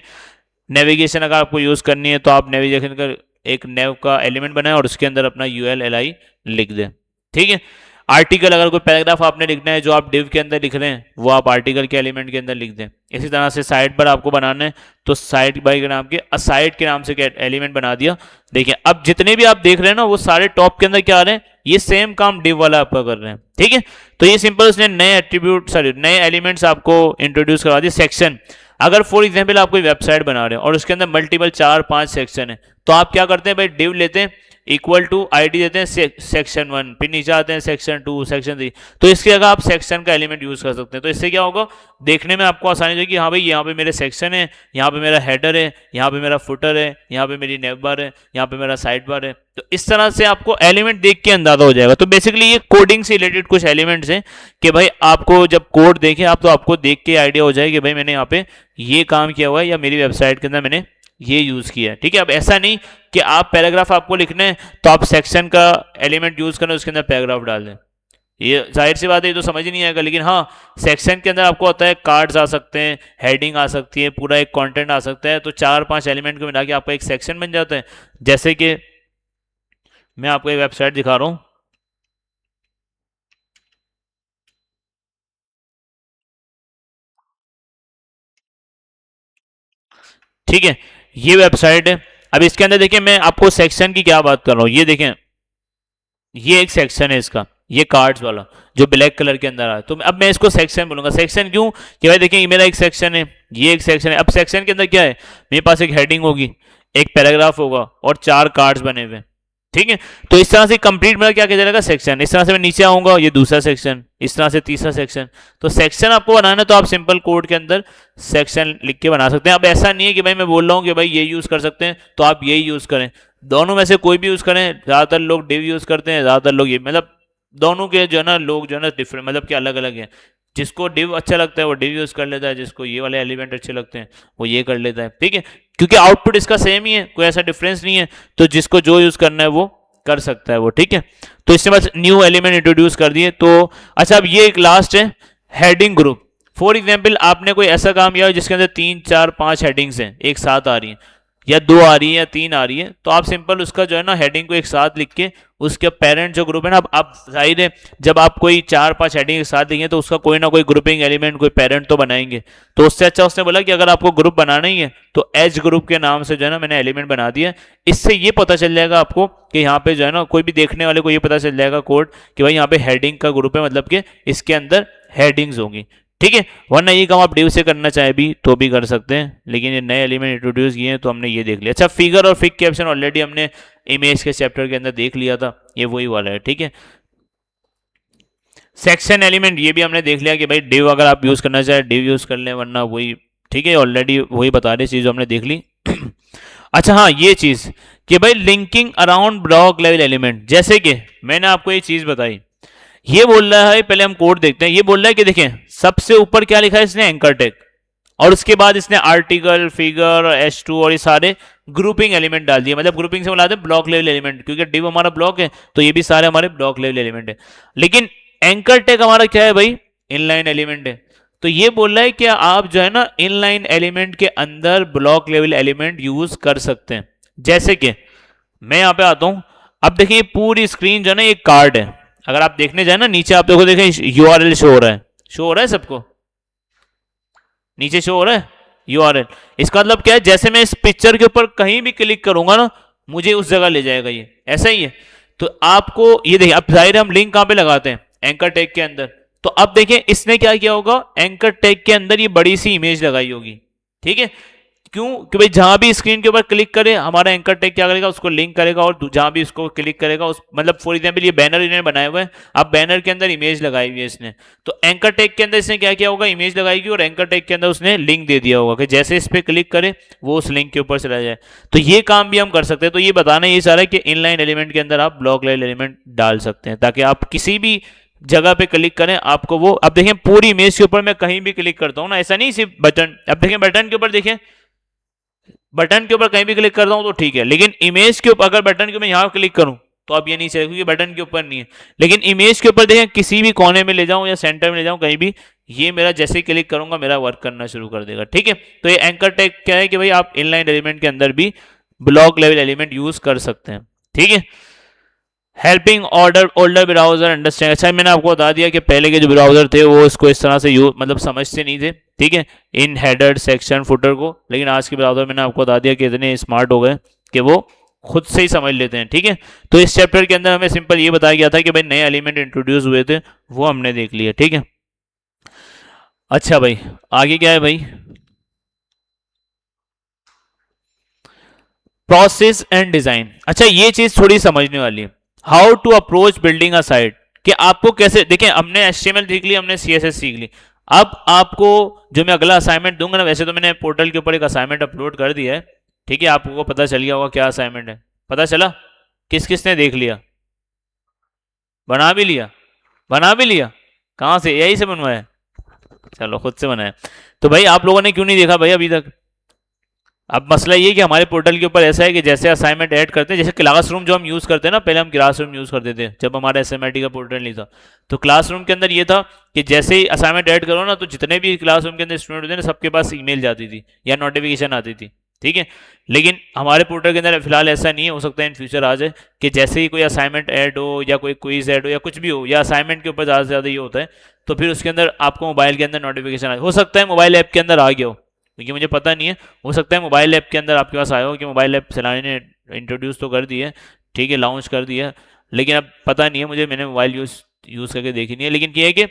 नेविगेशन अगर आपको यूज करनी है तो आप नेविगेशन का एक नेव का एलिमेंट बनाए और उसके अंदर अपना यूएल एल लिख दें, ठीक है। आर्टिकल अगर कोई पैराग्राफ आपने लिखना है जो आप डिव के अंदर लिख रहे हैं वो आप आर्टिकल के एलिमेंट के अंदर लिख दें। इसी तरह से साइड पर आपको बनाना है तो साइड बाय के नाम के असाइड के नाम से एलिमेंट बना दिया। देखिए अब जितने भी आप देख रहे हैं ना वो सारे टॉप के अंदर क्या आ रहे हैं, ये सेम काम डिव वाला आपका कर रहे हैं, ठीक है। तो ये सिंपल उसने नए एट्रीब्यूट सॉरी नए एलिमेंट्स आपको इंट्रोड्यूस करवा दिए। सेक्शन, अगर फॉर एग्जाम्पल आप कोई वेबसाइट बना रहे हैं और उसके अंदर मल्टीपल 4-5 सेक्शन है तो आप क्या करते हैं भाई, डिव लेते हैं इक्वल टू आईडी देते हैं सेक्शन 1, फिर नीचे आते हैं सेक्शन 2, सेक्शन 3। तो इसकी जगह आप सेक्शन का एलिमेंट यूज कर सकते हैं। तो इससे क्या होगा, देखने में आपको आसानी होगी, हाँ भाई यहाँ पे मेरे सेक्शन है, यहाँ पे मेरा हेडर है, यहाँ पे मेरा फुटर है, यहाँ पे मेरी नेव बार है, यहाँ पे मेरा साइड बार है। तो इस तरह से आपको एलिमेंट देख के अंदाजा हो जाएगा। तो बेसिकली ये कोडिंग से रिलेटेड कुछ एलिमेंट्स हैं कि भाई आपको जब कोड देखें आप तो आपको देख के आइडिया हो जाए कि भाई मैंने यहाँ पे ये काम किया हुआ है या मेरी वेबसाइट के अंदर मैंने ये यूज किया है, ठीक है। अब ऐसा नहीं कि आप पैराग्राफ आपको लिखना है तो आप सेक्शन का एलिमेंट यूज करें उसके अंदर पैराग्राफ डाल दें, ये जाहिर सी बात है, ये तो समझ ही नहीं आएगा। लेकिन हाँ सेक्शन के अंदर आपको होता है कार्ड्स आ सकते हैं, हेडिंग आ सकती है, पूरा एक कंटेंट आ सकता है, तो 4-5 एलिमेंट को मिला के आपका एक सेक्शन बन जाता है। जैसे कि मैं आपको एक वेबसाइट दिखा रहा हूँ, ठीक है, ये वेबसाइट है। अब इसके अंदर देखिए मैं आपको सेक्शन की क्या बात कर रहा हूँ, ये देखें ये एक सेक्शन है इसका, ये कार्ड्स वाला जो ब्लैक कलर के अंदर है। तो अब मैं इसको सेक्शन बोलूंगा। सेक्शन क्यों, कि भाई देखिए मेरा एक सेक्शन है, ये एक सेक्शन है। अब सेक्शन के अंदर क्या है, मेरे पास एक हेडिंग होगी, एक पैराग्राफ होगा और 4 कार्ड्स बने हुए, ठीक है। तो इस तरह से कंप्लीट मेरा क्या कहलाएगा, सेक्शन। इस तरह से मैं नीचे आऊंगा, ये दूसरा सेक्शन, इस तरह से तीसरा सेक्शन। तो सेक्शन आपको बनाना है तो आप सिंपल कोड के अंदर सेक्शन लिख के बना सकते हैं। अब ऐसा नहीं है कि भाई मैं बोल रहा हूँ कि भाई ये यूज कर सकते हैं तो आप यही यूज करें, दोनों में से कोई भी यूज करें। ज्यादातर लोग डिव यूज करते हैं, ज्यादातर लोग ये, मतलब दोनों के जो है ना लोग जो है ना डिफरेंट, मतलब कि अलग अलग हैं। जिसको डिव अच्छा लगता है वो डिव यूज कर लेता है, जिसको ये वाले एलिमेंट अच्छे लगते हैं वो ये कर लेता है, ठीक है। क्योंकि आउटपुट इसका सेम ही है, कोई ऐसा डिफरेंस नहीं है, तो जिसको जो यूज करना है वो कर सकता है वो, ठीक है। तो इससे बस न्यू एलिमेंट इंट्रोड्यूस कर दिए। तो अच्छा अब ये एक लास्ट है हेडिंग ग्रुप। फॉर एग्जाम्पल आपने कोई ऐसा काम किया जिसके अंदर 3-4-5 हेडिंग्स हैं एक साथ आ रही हैं, या 2 आ रही है या 3 आ रही है, तो आप सिंपल उसका जो है ना हेडिंग को एक साथ लिख के उसके पेरेंट जो ग्रुप है ना, अब आप जाहिर है जब आप कोई 4-5 हेडिंग एक साथ लिखेंगे तो उसका कोई ना कोई ग्रुपिंग एलिमेंट कोई पेरेंट तो बनाएंगे। तो उससे अच्छा उसने बोला कि अगर आपको ग्रुप बनाना ही है तो एच ग्रुप के नाम से जो है ना मैंने एलिमेंट बना दिया। इससे ये पता चल जाएगा आपको कि यहाँ पे जो है ना कोई भी देखने वाले को ये पता चल जाएगा कोड कि भाई यहाँ पे हेडिंग का ग्रुप है, मतलब कि इसके अंदर हेडिंग्स होंगी, ठीक है। वरना ये काम आप डिव से करना चाहे भी तो भी कर सकते हैं, लेकिन ये नए एलिमेंट इंट्रोड्यूस किए हैं तो हमने ये देख लिया। अच्छा फिगर और फिग कैप्शन ऑलरेडी हमने इमेज के चैप्टर के अंदर देख लिया था, ये वही वाला है, ठीक है। सेक्शन एलिमेंट ये भी हमने देख लिया कि भाई डिव अगर आप यूज करना चाहे डिव यूज कर लें, वरना वही, ठीक है, ऑलरेडी वही बता रही चीज हमने देख ली। अच्छा हाँ ये चीज कि भाई linking around block level element, जैसे कि मैंने आपको ये चीज बताई, ये बोल रहा है, पहले हम कोड देखते हैं। ये बोल रहा है कि देखें सबसे ऊपर क्या लिखा है इसने, एंकर टैग, और उसके बाद इसने आर्टिकल, फिगर, H2 और ये सारे ग्रुपिंग एलिमेंट डाल दिए। मतलब ग्रुपिंग से बुलाते हैं ब्लॉक लेवल एलिमेंट, क्योंकि डिव हमारा ब्लॉक है तो ये भी सारे हमारे ब्लॉक लेवल एलिमेंट है। लेकिन एंकर टैग हमारा क्या है भाई, इनलाइन एलिमेंट है। तो ये बोल रहा है कि आप जो है ना इनलाइन एलिमेंट के अंदर ब्लॉक लेवल एलिमेंट यूज कर सकते हैं। जैसे कि मैं यहाँ पे आता हूँ। अब देखिए ये पूरी स्क्रीन जो है ना एक कार्ड है। अगर आप देखने जाए ना नीचे, आप देखो, देखें यूआरएल शो हो रहा है, शो हो रहा है सबको, नीचे शो हो रहा है यूआरएल। इसका मतलब क्या है, जैसे मैं इस पिक्चर के ऊपर कहीं भी क्लिक करूंगा ना, मुझे उस जगह ले जाएगा, ये ऐसा ही है। तो आपको ये देखिए, अब जाहिर है हम लिंक कहां पे लगाते हैं, एंकर टैग के अंदर। तो अब देखिए इसने क्या किया होगा, एंकर टैग के अंदर ये बड़ी सी इमेज लगाई होगी, ठीक है। क्यों कि भाई जहां भी स्क्रीन के ऊपर क्लिक करे हमारा एंकर टैग क्या करेगा, उसको लिंक करेगा, और जहां भी उसको क्लिक करेगा उस, मतलब फॉर एग्जांपल ये बैनर इन्होंने बनाए हुए हैं, अब बैनर के अंदर इमेज लगाई हुई है इसने, तो एंकर टैग के अंदर इसने क्या किया होगा, इमेज लगाएगी, और एंकर टैग के अंदर उसने लिंक दे दिया होगा कि जैसे इस पे क्लिक करे वो उस लिंक के ऊपर चला जाए। तो ये काम भी हम कर सकते हैं। तो ये बताना ये सारा है कि इनलाइन एलिमेंट के अंदर आप ब्लॉक लाइन एलिमेंट डाल सकते हैं, ताकि आप किसी भी जगह पे क्लिक करें आपको वो, अब देखें पूरी इमेज के ऊपर मैं कहीं भी क्लिक करता हूं ना, ऐसा नहीं सिर्फ बटन, अब देखें बटन के ऊपर, देखें बटन के ऊपर कहीं भी क्लिक करता हूं तो ठीक है, लेकिन इमेज के ऊपर अगर बटन के ऊपर यहां क्लिक करूं तो अब ये नहीं चलेगा, क्योंकि बटन के ऊपर नहीं है। लेकिन इमेज के ऊपर देखें, किसी भी कोने में ले जाऊं या सेंटर में ले जाऊं कहीं भी, ये मेरा जैसे ही क्लिक करूंगा मेरा वर्क करना शुरू कर देगा, ठीक है। तो ये एंकर टैग क्या है कि भाई आप इनलाइन एलिमेंट के अंदर भी ब्लॉक लेवल एलिमेंट यूज कर सकते हैं, ठीक है। Helping order older browser understand, अच्छा मैंने आपको बता दिया कि पहले के जो ब्राउजर थे वो इसको इस तरह से यूज मतलब समझते नहीं थे, ठीक है, इन हेडर सेक्शन फुटर को। लेकिन आज के ब्राउजर मैंने आपको बता दिया कि इतने स्मार्ट हो गए कि वो खुद से ही समझ लेते हैं, ठीक है। तो इस चैप्टर के अंदर हमें सिंपल ये बताया गया था कि भाई नए एलिमेंट इंट्रोड्यूस हुए थे, वो हमने देख लिया, ठीक है। अच्छा भाई आगे क्या है भाई, प्रोसेस एंड डिजाइन। अच्छा ये चीज थोड़ी समझने वाली है, how to approach building a site, कि आपको कैसे, देखिए हमने एचटीएमएल सीख ली, हमने सीएसएस सीख ली। अब आपको जो मैं अगला असाइनमेंट दूंगा ना, वैसे तो मैंने पोर्टल के ऊपर एक असाइनमेंट अपलोड कर दिया है, ठीक है, आपको पता चल गया होगा क्या असाइनमेंट है, पता चला, किस किस ने देख लिया, बना भी लिया, बना भी लिया, कहाँ से, यही से बनवाया, चलो खुद से बनाया। तो भाई आप लोगों ने क्यों नहीं देखा भाई अभी तक। अब मसला ये कि हमारे पोर्टल के ऊपर ऐसा है कि जैसे असाइनमेंट ऐड करते हैं, जैसे क्लासरूम जो हम यूज़ करते हैं ना, पहले हम क्लासरूम यूज़ करते थे जब हमारा एसएमआईटी का पोर्टल नहीं था, तो क्लासरूम के अंदर ये था कि जैसे ही असाइनमेंट ऐड करो ना, तो जितने भी क्लासरूम के अंदर स्टूडेंट होते हैं ना, सबके पास ईमेल जाती थी या नोटिफिकेशन आती थी, ठीक है। लेकिन हमारे पोर्टल के अंदर फिलहाल ऐसा नहीं है, हो सकता है इन फ्यूचर आ जाए कि जैसे ही कोई असाइनमेंट ऐड हो या कोई क्विज ऐड हो या कुछ भी हो, या असाइनमेंट के ऊपर ज़्यादा से ज़्यादा ये होता है, तो फिर उसके अंदर आपको मोबाइल के अंदर नोटिफिकेशन आ, हो सकता है मोबाइल ऐप के अंदर आ गया हो, क्योंकि मुझे पता नहीं है, हो सकता है मोबाइल ऐप के अंदर आपके पास आया हो कि मोबाइल ऐप चलाने ने इंट्रोड्यूस तो कर दी है, ठीक है, लॉन्च कर दिया है, लेकिन अब पता नहीं है मुझे, मैंने मोबाइल यूज़ करके देखी नहीं है। लेकिन ये है कि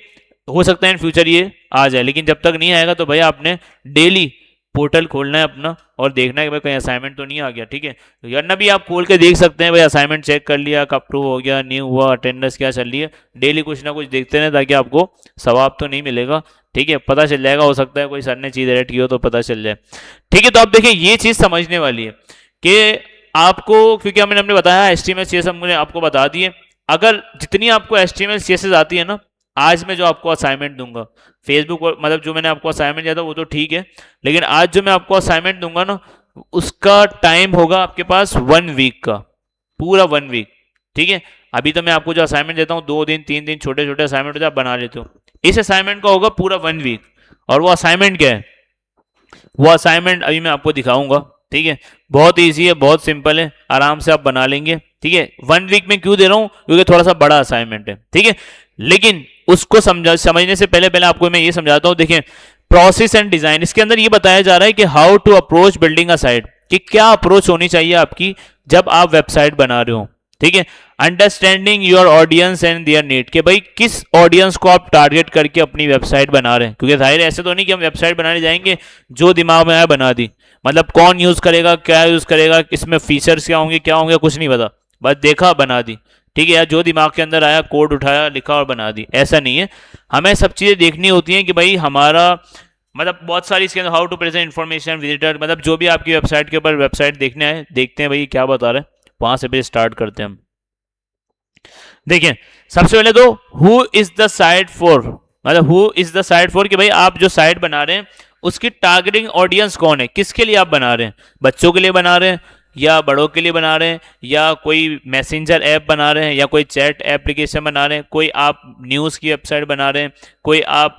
हो सकता है इन फ्यूचर ये आ जाए, लेकिन जब तक नहीं आएगा तो भाई आपने डेली पोर्टल खोलना है अपना और देखना है कि भाई कहीं असाइनमेंट तो नहीं आ गया, ठीक है। वरना भी आप खोल के देख सकते हैं भाई, असाइनमेंट चेक कर लिया, कब अप्रूव हो गया, नहीं हुआ, अटेंडेंस क्या चल रही है, डेली कुछ ना कुछ देखते रहें ताकि आपको सवाब तो नहीं मिलेगा, ठीक है, पता चल जाएगा, हो सकता है कोई सर ने चीज़ एडिट की हो तो पता चल जाए, ठीक है। तो आप देखिए ये चीज़ समझने वाली है कि आपको, क्योंकि हमने बताया एचटीएमएल सीएसएस हमने आपको बता दिए, अगर जितनी आपको एचटीएमएल सीएसएस आती है ना, आज मैं जो आपको असाइनमेंट दूंगा फेसबुक पर, मतलब जो मैंने आपको असाइनमेंट दिया था वो तो ठीक है, लेकिन आज जो मैं आपको असाइनमेंट दूंगा ना, उसका टाइम होगा आपके पास 1 वीक का, पूरा 1 वीक, ठीक है। अभी तो मैं आपको जो असाइनमेंट देता हूँ 2 दिन 3 दिन छोटे छोटे असाइनमेंट होते हैं, आप बना लेते हो, इस असाइनमेंट का होगा पूरा 1 वीक। और वो असाइनमेंट क्या है, वो असाइनमेंट अभी मैं आपको दिखाऊंगा, ठीक है, बहुत ईजी है, बहुत सिंपल है, आराम से आप बना लेंगे, ठीक है। 1 वीक में क्यों दे रहा हूं, क्योंकि थोड़ा सा बड़ा असाइनमेंट है, ठीक है। लेकिन उसको समझने से पहले पहले आपको मैं ये समझाता हूं, देखिए प्रोसेस एंड डिजाइन, इसके अंदर ये बताया जा रहा है कि how to approach building a site, कि क्या अप्रोच होनी चाहिए आपकी जब आप वेबसाइट बना रहे हो, ठीक है। Understanding your audience and their need, कि भाई किस ऑडियंस को आप टारगेट करके अपनी वेबसाइट बना रहे हैं, क्योंकि जाहिर ऐसे तो नहीं कि हम वेबसाइट बनाने जाएंगे जो दिमाग में आया बना दी, मतलब कौन यूज करेगा, क्या यूज करेगा, इसमें फीचर्स क्या होंगे कुछ नहीं पता, बस देखा बना दी, ठीक है, या जो दिमाग के अंदर आया कोड उठाया लिखा और बना दी, ऐसा नहीं है। हमें सब चीज़ें देखनी होती हैं कि भाई हमारा मतलब बहुत सारी इसके अंदर how to present information visitor, मतलब जो भी आपकी वेबसाइट के ऊपर वेबसाइट देखने आए, देखते हैं भाई क्या बता रहे हैं, वहां से भी स्टार्ट करते हैं हम। देखिए सबसे पहले तो who is the site for, मतलब who is the site for, कि भाई आप जो साइट बना रहे हैं उसकी टारगेटिंग ऑडियंस कौन है, किसके लिए आप बना रहे हैं, बच्चों के लिए बना रहे हैं या बड़ों के लिए बना रहे हैं, या कोई मैसेंजर ऐप बना रहे हैं, या कोई चैट एप्लीकेशन बना रहे हैं, कोई आप न्यूज़ की वेबसाइट बना रहे हैं, कोई आप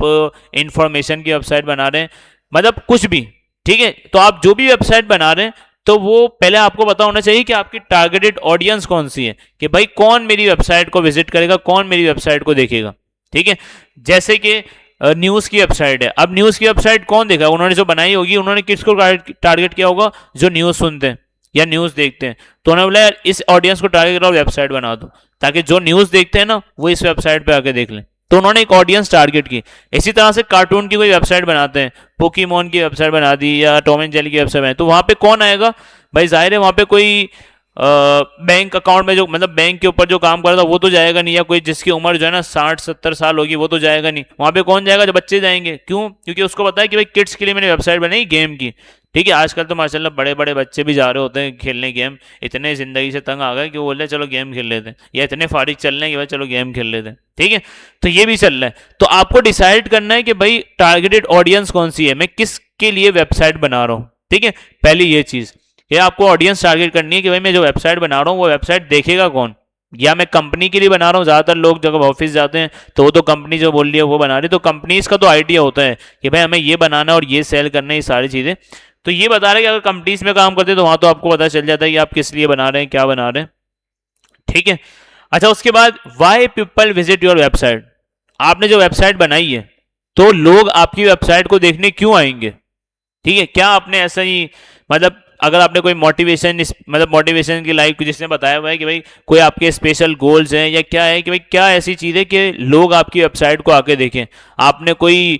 इंफॉर्मेशन की वेबसाइट बना रहे हैं, मतलब कुछ भी, ठीक है। तो आप जो भी वेबसाइट बना रहे हैं तो वो पहले आपको पता होना चाहिए कि आपकी टारगेटेड ऑडियंस कौन सी है, कि भाई कौन मेरी वेबसाइट को विजिट करेगा, कौन मेरी वेबसाइट को देखेगा। ठीक है, जैसे कि न्यूज़ की वेबसाइट है, अब न्यूज़ की वेबसाइट कौन देखा, उन्होंने जो बनाई होगी, उन्होंने किसको टारगेट किया होगा, जो न्यूज़ सुनते हैं या न्यूज़ देखते हैं। तो उन्होंने बोला यार इस ऑडियंस को टारगेट करो, वेबसाइट बना दो, ताकि जो न्यूज़ देखते हैं ना वो इस वेबसाइट पे आके देख लें। तो उन्होंने एक ऑडियंस टारगेट की। इसी तरह से कार्टून की कोई वेबसाइट बनाते हैं, पोकीमोन की वेबसाइट बना दी या टॉम एंड जेरी की वेबसाइट बनाई, तो वहां पे कौन आएगा भाई, जाहिर है वहां पे कोई बैंक अकाउंट में जो मतलब बैंक के ऊपर जो काम कर रहा था वो तो जाएगा नहीं, या कोई जिसकी उम्र जो है ना 60-70 साल होगी वो तो जाएगा नहीं। वहां पे कौन जाएगा, जो बच्चे जाएंगे। क्यों? क्योंकि उसको पता है कि भाई किड्स के लिए मैंने वेबसाइट बनाई गेम की। ठीक है, आजकल तो माशाल्लाह बड़े बड़े बच्चे भी जा रहे होते हैं खेलने गेम, इतने जिंदगी से तंग आ गए कि वो बोल रहे हैं चलो गेम खेल लेते हैं, या इतने फारिग चल रहे हैं कि भाई चलो गेम खेल लेते हैं। ठीक है, तो ये भी चल रहा है। तो आपको डिसाइड करना है कि भाई टारगेटेड ऑडियंस कौन सी है, मैं किसके लिए वेबसाइट बना रहा हूँ। ठीक है, पहली ये चीज, ये आपको ऑडियंस टारगेट करनी है कि भाई मैं जो वेबसाइट बना रहा हूँ वो वेबसाइट देखेगा कौन, या मैं कंपनी के लिए बना रहा हूँ। ज्यादातर लोग जब ऑफिस जाते हैं तो वो तो कंपनी जो बोल रही है वो बना रही है, तो कंपनीज का तो आइडिया होता है कि भाई हमें ये बनाना है और ये सेल करना है, ये सारी चीजें। तो ये बता रहे हैं कि अगर कंपनीज में काम करते हैं तो वहां तो आपको पता चल जाता है कि आप किस लिए बना रहे हैं, क्या बना रहे हैं। ठीक है, अच्छा उसके बाद why people visit your website. आपने जो वेबसाइट बनाई है तो लोग आपकी वेबसाइट को देखने क्यों आएंगे। ठीक है, क्या आपने ऐसा ही मतलब अगर आपने कोई मोटिवेशन मतलब मोटिवेशन की लाइफ जिसने बताया हुआ है कि भाई कोई आपके स्पेशल गोल्स हैं या क्या है, कि भाई क्या ऐसी चीज है कि लोग आपकी वेबसाइट को आके देखें। आपने कोई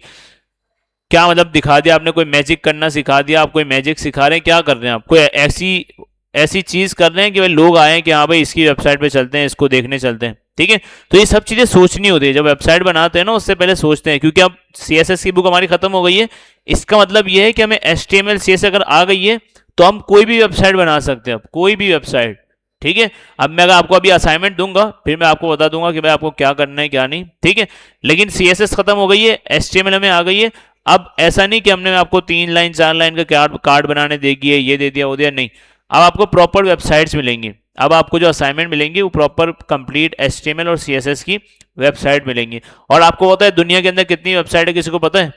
क्या मतलब दिखा दिया, आपने कोई मैजिक करना सिखा दिया, आप कोई मैजिक सिखा रहे हैं, क्या कर रहे हैं आप, कोई ऐसी ऐसी चीज कर रहे हैं कि भाई लोग आए कि हाँ भाई इसकी वेबसाइट पे चलते हैं, इसको देखने चलते हैं। ठीक है, तो ये सब चीजें सोचनी होती है जब वेबसाइट बनाते हैं ना, उससे पहले सोचते हैं। क्योंकि अब सीएसएस की बुक हमारी खत्म हो गई है, इसका मतलब ये है कि हमें एचटीएमएल सीएसएस अगर आ गई है तो हम कोई भी वेबसाइट बना सकते हैं, अब कोई भी वेबसाइट। ठीक है, अब मैं अगर आपको अभी असाइनमेंट दूंगा फिर मैं आपको बता दूंगा कि भाई आपको क्या करना है क्या नहीं। ठीक है, लेकिन सीएसएस खत्म हो गई है, एचटीएमएल में आ गई है। अब ऐसा नहीं कि हमने आपको 3 लाइन 4 लाइन का कार्ड बनाने देगी है, ये दे दिया वो दिया, नहीं। अब आपको प्रॉपर वेबसाइट्स मिलेंगी। अब आपको जो असाइनमेंट मिलेंगी वो प्रॉपर कंप्लीट एचटीएमएल और सीएसएस की वेबसाइट मिलेंगी। और आपको पता है दुनिया के अंदर कितनी वेबसाइट है, किसी को पता है?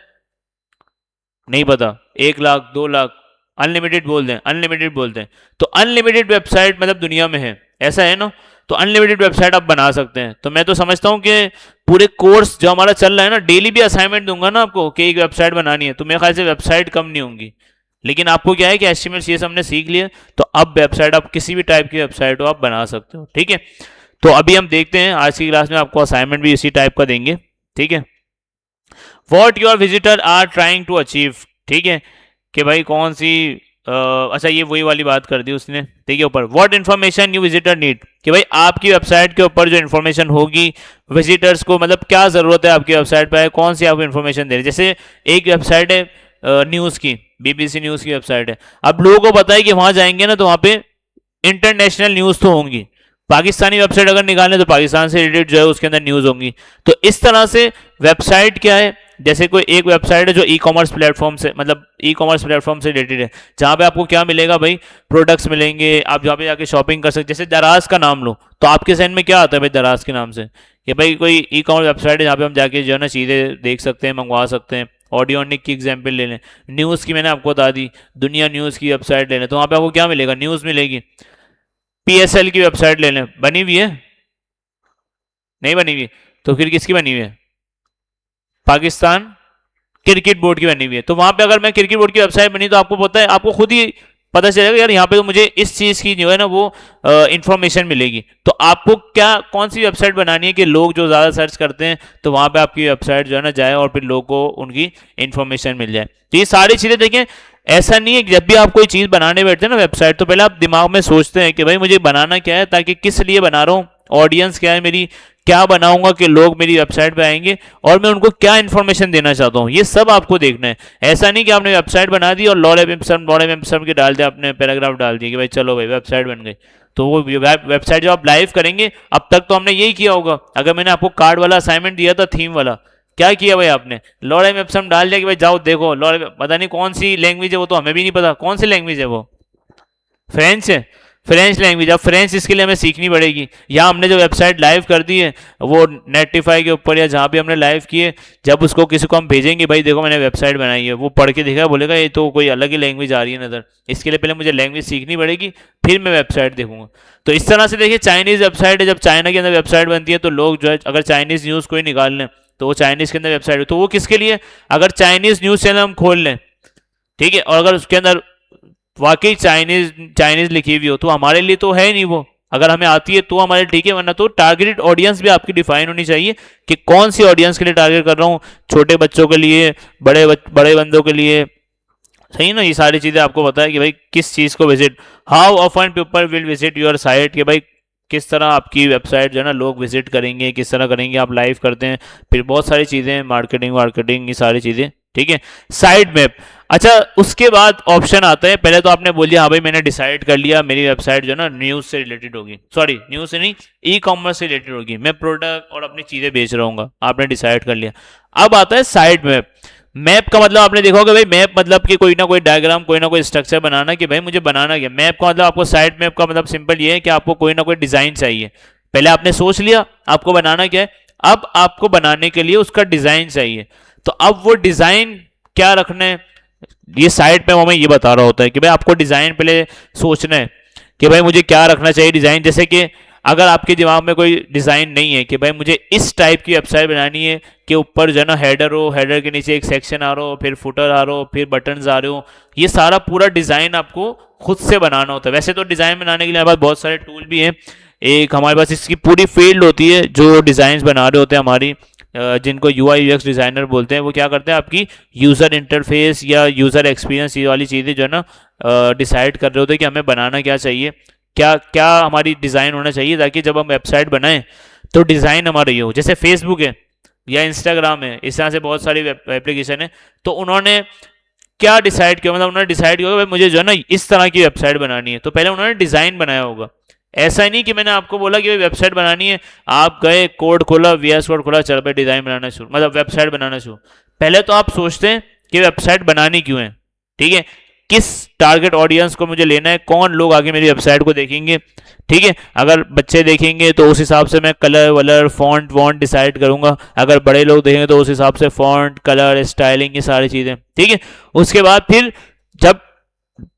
नहीं पता? 1 लाख 2 लाख? अनलिमिटेड बोल दें, अनलिमिटेड बोलते हैं। तो अनलिमिटेड वेबसाइट मतलब दुनिया में है, ऐसा है ना। तो अनलिमिटेड वेबसाइट आप बना सकते हैं। तो मैं तो समझता हूँ कि पूरे कोर्स जो हमारा चल रहा है ना, डेली भी असाइनमेंट दूंगा ना आपको कि एक वेबसाइट बनानी है, तो मेरे ख्याल से वेबसाइट कम नहीं होंगी। लेकिन आपको क्या है कि एचटीएमएल सीएसएस हमने सीख लिया, तो अब वेबसाइट आप किसी भी टाइप की वेबसाइट हो आप बना सकते हो। ठीक है, तो अभी हम देखते हैं आज की क्लास में आपको असाइनमेंट भी इसी टाइप का देंगे। ठीक है, what your visitor are trying to achieve. ठीक है, कि भाई कौन सी अच्छा ये वही वाली बात कर दी उसने। ठीक है, ऊपर what information you visitor need, कि भाई आपकी वेबसाइट के ऊपर जो इन्फॉर्मेशन होगी विजिटर्स को, मतलब क्या जरूरत है आपकी वेबसाइट पर, कौन सी आपको इन्फॉर्मेशन दे रही है। जैसे एक वेबसाइट है न्यूज़ की, बीबीसी न्यूज़ की वेबसाइट है। अब लोगों को पता है कि वहां जाएंगे ना तो वहां पे इंटरनेशनल न्यूज़ तो होंगी, पाकिस्तानी वेबसाइट अगर निकालें तो पाकिस्तान से रिलेटेड जो है उसके अंदर न्यूज़ होंगी। तो इस तरह से वेबसाइट क्या है, जैसे कोई एक वेबसाइट है जो ई कॉमर्स प्लेटफॉर्म से मतलब ई कॉमर्स प्लेटफॉर्म से रिलेटेड है, जहाँ पे आपको क्या मिलेगा भाई, प्रोडक्ट्स मिलेंगे, आप जहाँ पे जाके शॉपिंग कर सकते। जैसे दराज का नाम लो तो आपके जहन में क्या आता है भाई दराज के नाम से, कि भाई कोई ई कॉमर्स वेबसाइट है जहाँ पे हम जाके जो है ना चीज़ें देख सकते हैं, मंगवा सकते हैं। ऑडियोनिक की एग्जाम्पल ले लें, न्यूज़ की मैंने आपको बता दी, दुनिया न्यूज़ की वेबसाइट ले लें तो वहाँ पे आपको क्या मिलेगा, न्यूज़ मिलेगी। पीएसएल की वेबसाइट ले लें, बनी हुई है? नहीं बनी हुई? तो फिर किसकी बनी हुई है? पाकिस्तान क्रिकेट बोर्ड की बनी हुई है। तो वहां पे अगर मैं क्रिकेट बोर्ड की वेबसाइट बनी तो आपको पता है, आपको खुद ही पता चलेगा यार यहाँ पे तो मुझे इस चीज की जो है ना वो इंफॉर्मेशन मिलेगी। तो आपको क्या कौन सी वेबसाइट बनानी है कि लोग जो ज्यादा सर्च करते हैं तो वहां पे आपकी वेबसाइट जो है ना जाए और फिर लोगों को उनकी इंफॉर्मेशन मिल जाए। तो ये सारी चीजें देखें, ऐसा नहीं है कि जब भी आप कोई चीज बनाने बैठते हैं ना वेबसाइट, तो पहले आप दिमाग में सोचते हैं कि भाई मुझे बनाना क्या है, ताकि किस लिए बना रहा हूँ, ऑडियंस क्या है मेरी, क्या बनाऊंगा कि लोग मेरी वेबसाइट पे आएंगे और मैं उनको क्या इन्फॉर्मेशन देना चाहता हूँ, ये सब आपको देखना है। ऐसा नहीं कि आपने वेबसाइट बना दी और लॉरे एम के डाल दिया, आपने पैराग्राफ डाल दिया कि भाई चलो भाई वेबसाइट बन गई। तो वो वेबसाइट जब आप लाइव करेंगे, अब तक तो हमने यही किया होगा। अगर मैंने आपको कार्ड वाला असाइनमेंट दिया था थीम वाला, क्या किया भाई आपने, लॉरे एम डाल दिया कि भाई जाओ देखो लॉरे, पता नहीं कौन सी लैंग्वेज है वो, तो हमें भी नहीं पता कौन सी लैंग्वेज है वो, फ्रेंच है। फ्रेंच लैंग्वेज, अब फ्रेंच इसके लिए हमें सीखनी पड़ेगी। यहाँ हमने जो वेबसाइट लाइव कर दी है वो नेटिफाई के ऊपर या जहाँ भी हमने लाइव किए, जब उसको किसी को हम भेजेंगे भाई देखो मैंने वेबसाइट बनाई है, वो पढ़ के देखा बोलेगा ये तो कोई अलग ही लैंग्वेज आ रही है नज़र। इसके लिए पहले मुझे लैंग्वेज सीखनी पड़ेगी, फिर मैं वेबसाइट देखूंगा। तो इस तरह से देखिए चाइनीज़ वेबसाइट है, जब चाइना के अंदर वेबसाइट बनती है तो लोग जो है अगर चाइनीज़ न्यूज़ कोई निकाल लें तो वो चाइनीज़ के अंदर वेबसाइट, तो वो किसके लिए, अगर चाइनीज़ न्यूज़ चैनल हम खोल लें, ठीक है, और अगर उसके अंदर वाकई चाइनीज चाइनीज लिखी हुई हो तो हमारे लिए तो है नहीं वो, अगर हमें आती है तो हमारे ठीक है, वरना तो टारगेटेड ऑडियंस भी आपकी डिफाइन होनी चाहिए कि कौन सी ऑडियंस के लिए टारगेट कर रहा हूँ, छोटे बच्चों के लिए, बड़े बंदों के लिए, सही ना। ये सारी चीजें आपको पता है कि भाई किस चीज को visit, how often people will visit your site, कि भाई किस तरह आपकी वेबसाइट जो है ना लोग विजिट करेंगे, किस तरह करेंगे, आप लाइव करते हैं, फिर बहुत सारी चीजें, मार्केटिंग मार्केटिंग ये सारी चीजें, ठीक है। साइड मैप, अच्छा उसके बाद ऑप्शन आता है, पहले तो आपने बोल दिया हाँ भाई मैंने डिसाइड कर लिया मेरी वेबसाइट जो है ना न्यूज़ से रिलेटेड होगी, सॉरी न्यूज़ से नहीं, ई कॉमर्स से रिलेटेड होगी, मैं प्रोडक्ट और अपनी चीज़ें बेच रहा हूँ, आपने डिसाइड कर लिया। अब आता है साइड मैप। मैप का मतलब आपने देखा होगा भाई, मैप मतलब कि कोई ना कोई डायग्राम, कोई ना कोई स्ट्रक्चर बनाना, कि भाई मुझे बनाना क्या। मैप का मतलब आपको, साइड मैप का मतलब सिंपल ये है कि आपको कोई ना कोई डिज़ाइन चाहिए, पहले आपने सोच लिया आपको बनाना क्या है, अब आपको बनाने के लिए उसका डिज़ाइन चाहिए। तो अब वो डिज़ाइन क्या रखना है, ये साइड पे हमें ये बता रहा होता है कि भाई आपको डिज़ाइन पहले सोचना है कि भाई मुझे क्या रखना चाहिए डिज़ाइन। जैसे कि अगर आपके दिमाग में कोई डिज़ाइन नहीं है कि भाई मुझे इस टाइप की वेबसाइट बनानी है कि ऊपर जो है ना हेडर हो, हेडर के नीचे एक सेक्शन आ रहा हो, फिर फुटर आ रहा हो, फिर बटन्स आ रहे हो, ये सारा पूरा डिज़ाइन आपको खुद से बनाना होता है। वैसे तो डिज़ाइन बनाने के लिए हमारे पास बहुत सारे टूल भी हैं, एक हमारे पास इसकी पूरी फील्ड होती है जो डिज़ाइंस बना रहे होते हैं हमारी, जिनको UI UX डिज़ाइनर बोलते हैं, वो क्या करते हैं आपकी यूज़र इंटरफेस या यूज़र एक्सपीरियंस ये वाली चीज़ें जो है ना डिसाइड कर रहे होते हैं कि हमें बनाना क्या चाहिए, क्या क्या हमारी डिज़ाइन होना चाहिए, ताकि जब हम वेबसाइट बनाएं तो डिज़ाइन हमारा ये हो। जैसे फेसबुक है या इंस्टाग्राम है, इस तरह से बहुत सारी एप्लीकेशन है, तो उन्होंने क्या डिसाइड किया, मतलब उन्होंने डिसाइड किया भाई मुझे जो है ना इस तरह की वेबसाइट बनानी है, तो पहले उन्होंने डिज़ाइन बनाया होगा। ऐसा ही नहीं कि मैंने आपको बोला कि वेबसाइट बनानी है, आप गए कोड खोला, VS कोड खोला, चल भाई डिज़ाइन बनाना शुरू, मतलब वेबसाइट बनाना शुरू। पहले तो आप सोचते हैं कि वेबसाइट बनानी क्यों है, ठीक है, किस टारगेट ऑडियंस को मुझे लेना है, कौन लोग आगे मेरी वेबसाइट को देखेंगे, ठीक है। अगर बच्चे देखेंगे तो उस हिसाब से मैं कलर वलर फॉन्ट वॉन्ट डिसाइड करूंगा, अगर बड़े लोग देखेंगे तो उस हिसाब से फॉन्ट कलर स्टाइलिंग ये सारी चीज़ें, ठीक है। उसके बाद फिर जब